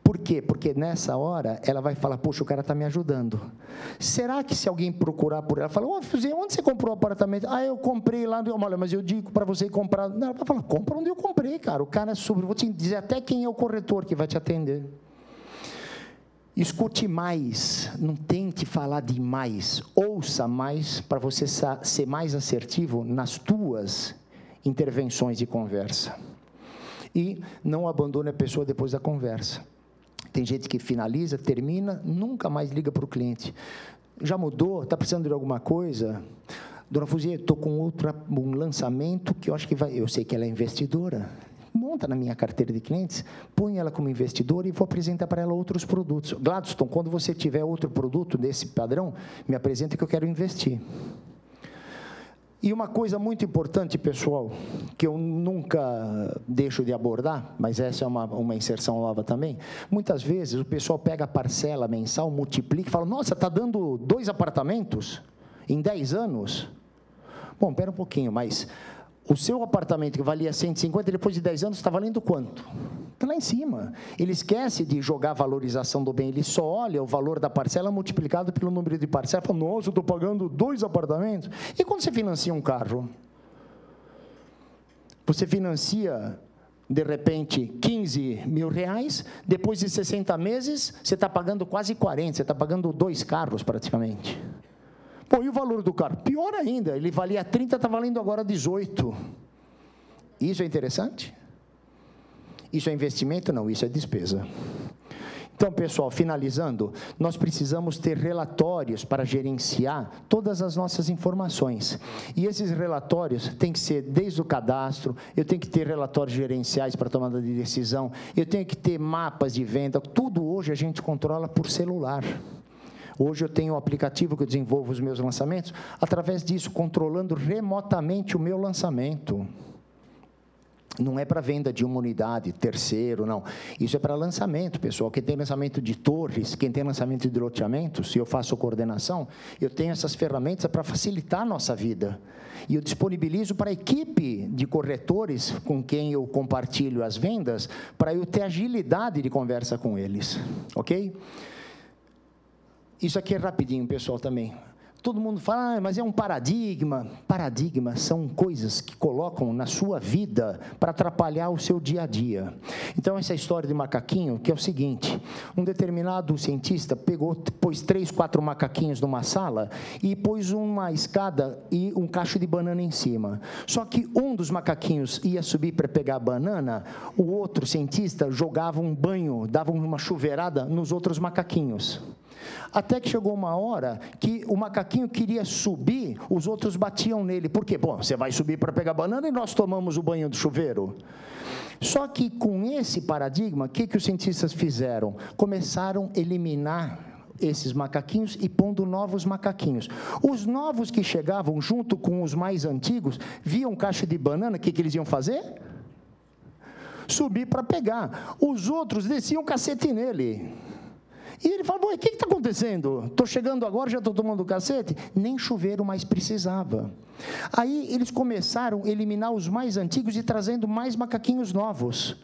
Por quê? Porque nessa hora ela vai falar, poxa, o cara está me ajudando. Será que se alguém procurar por ela, fala, Fugier, onde você comprou o apartamento? Ah, eu comprei lá, olha, mas eu digo para você comprar. Não, ela vai falar, compra onde eu comprei, cara. O cara é super, vou te dizer até quem é o corretor que vai te atender. Escute mais, não tente falar demais, ouça mais para você ser mais assertivo nas tuas intervenções de conversa. E não abandone a pessoa depois da conversa. Tem gente que finaliza, termina, nunca mais liga para o cliente. Já mudou? Está precisando de alguma coisa? Dona Fugier, estou com um lançamento que eu acho que vai... Eu sei que ela é investidora. Monta na minha carteira de clientes, põe ela como investidora e vou apresentar para ela outros produtos. Gladstone, quando você tiver outro produto desse padrão, me apresenta que eu quero investir. E uma coisa muito importante, pessoal, que eu nunca deixo de abordar, mas essa é uma inserção nova também, muitas vezes o pessoal pega a parcela mensal, multiplica e fala, nossa, está dando 2 apartamentos em 10 anos? Bom, espera um pouquinho, mas o seu apartamento que valia 150, depois de 10 anos, está valendo quanto? Está lá em cima. Ele esquece de jogar a valorização do bem, ele só olha o valor da parcela multiplicado pelo número de parcelas, fala, nossa, eu estou pagando 2 apartamentos. E quando você financia um carro? Você financia, de repente, 15 mil reais, depois de 60 meses, você está pagando quase 40, você está pagando 2 carros praticamente. Pô, e o valor do carro? Pior ainda, ele valia 30, está valendo agora 18. Isso é interessante? Isso é investimento? Não, isso é despesa. Então, pessoal, finalizando, nós precisamos ter relatórios para gerenciar todas as nossas informações. E esses relatórios têm que ser desde o cadastro, eu tenho que ter relatórios gerenciais para tomada de decisão, eu tenho que ter mapas de venda, tudo hoje a gente controla por celular. Hoje eu tenho um aplicativo que eu desenvolvo os meus lançamentos, através disso, controlando remotamente o meu lançamento. Não é para venda de uma unidade, terceiro, não. Isso é para lançamento, pessoal. Quem tem lançamento de torres, quem tem lançamento de loteamentos, se eu faço coordenação, eu tenho essas ferramentas para facilitar a nossa vida. E eu disponibilizo para a equipe de corretores com quem eu compartilho as vendas, para eu ter agilidade de conversa com eles, ok? Isso aqui é rapidinho, pessoal, também. Todo mundo fala, mas é um paradigma. Paradigmas são coisas que colocam na sua vida para atrapalhar o seu dia a dia. Então, essa história de macaquinho, que é o seguinte, um determinado cientista pôs 3, 4 macaquinhos numa sala e pôs uma escada e um cacho de banana em cima. Só que um dos macaquinhos ia subir para pegar a banana, o outro cientista jogava um banho, dava uma chuveirada nos outros macaquinhos. Até que chegou uma hora que o macaquinho queria subir, os outros batiam nele. Por quê? Bom, você vai subir para pegar banana e nós tomamos o banho do chuveiro. Só que com esse paradigma, o que os cientistas fizeram? Começaram a eliminar esses macaquinhos e pondo novos macaquinhos. Os novos que chegavam junto com os mais antigos, viam caixa de banana, o que eles iam fazer? Subir para pegar. Os outros desciam o cacete nele. E ele falou, o que está acontecendo? Estou chegando agora, já estou tomando cacete? Nem chuveiro mais precisava. Aí eles começaram a eliminar os mais antigos e trazendo mais macaquinhos novos.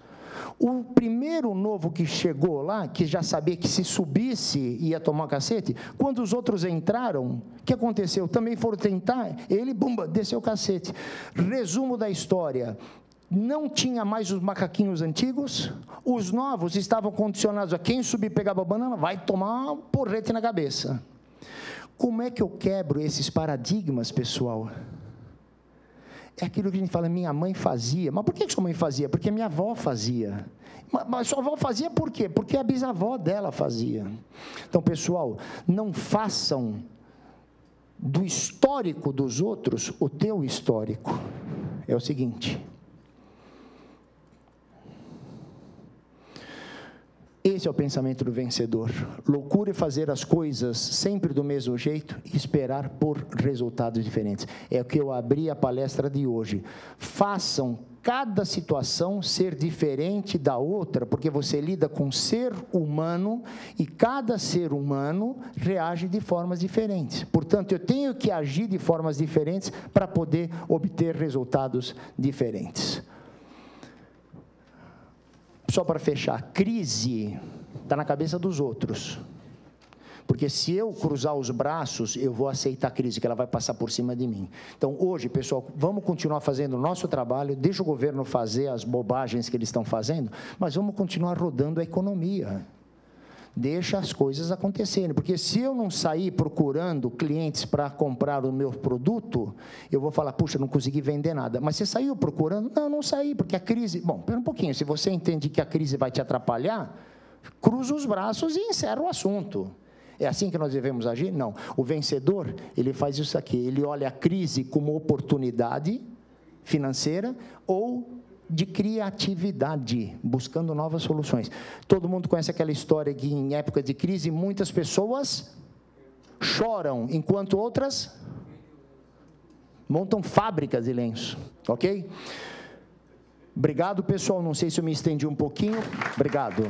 O primeiro novo que chegou lá, que já sabia que se subisse ia tomar cacete, quando os outros entraram, o que aconteceu? Também foram tentar, ele, bumba, desceu o cacete. Resumo da história. Não tinha mais os macaquinhos antigos, os novos estavam condicionados a quem subir e pegava a banana, vai tomar um porrete na cabeça. Como é que eu quebro esses paradigmas, pessoal? É aquilo que a gente fala, minha mãe fazia. Mas por que sua mãe fazia? Porque minha avó fazia. Mas sua avó fazia por quê? Porque a bisavó dela fazia. Então, pessoal, não façam do histórico dos outros o teu histórico. É o seguinte... Esse é o pensamento do vencedor. Loucura é fazer as coisas sempre do mesmo jeito e esperar por resultados diferentes. É o que eu abri a palestra de hoje. Façam cada situação ser diferente da outra, porque você lida com ser humano e cada ser humano reage de formas diferentes. Portanto, eu tenho que agir de formas diferentes para poder obter resultados diferentes. Só para fechar, crise está na cabeça dos outros. Porque se eu cruzar os braços, eu vou aceitar a crise, que ela vai passar por cima de mim. Então, hoje, pessoal, vamos continuar fazendo o nosso trabalho, deixa o governo fazer as bobagens que eles estão fazendo, mas vamos continuar rodando a economia. Deixa as coisas acontecerem, porque se eu não sair procurando clientes para comprar o meu produto, eu vou falar, puxa, não consegui vender nada. Mas você saiu procurando? Não, não saí, porque a crise... Bom, espera um pouquinho, se você entende que a crise vai te atrapalhar, cruza os braços e encerra o assunto. É assim que nós devemos agir? Não. O vencedor, ele faz isso aqui, ele olha a crise como oportunidade financeira ou de criatividade, buscando novas soluções. Todo mundo conhece aquela história que em época de crise, muitas pessoas choram, enquanto outras montam fábricas de lenço, ok? Obrigado, pessoal, não sei se eu me estendi um pouquinho, obrigado.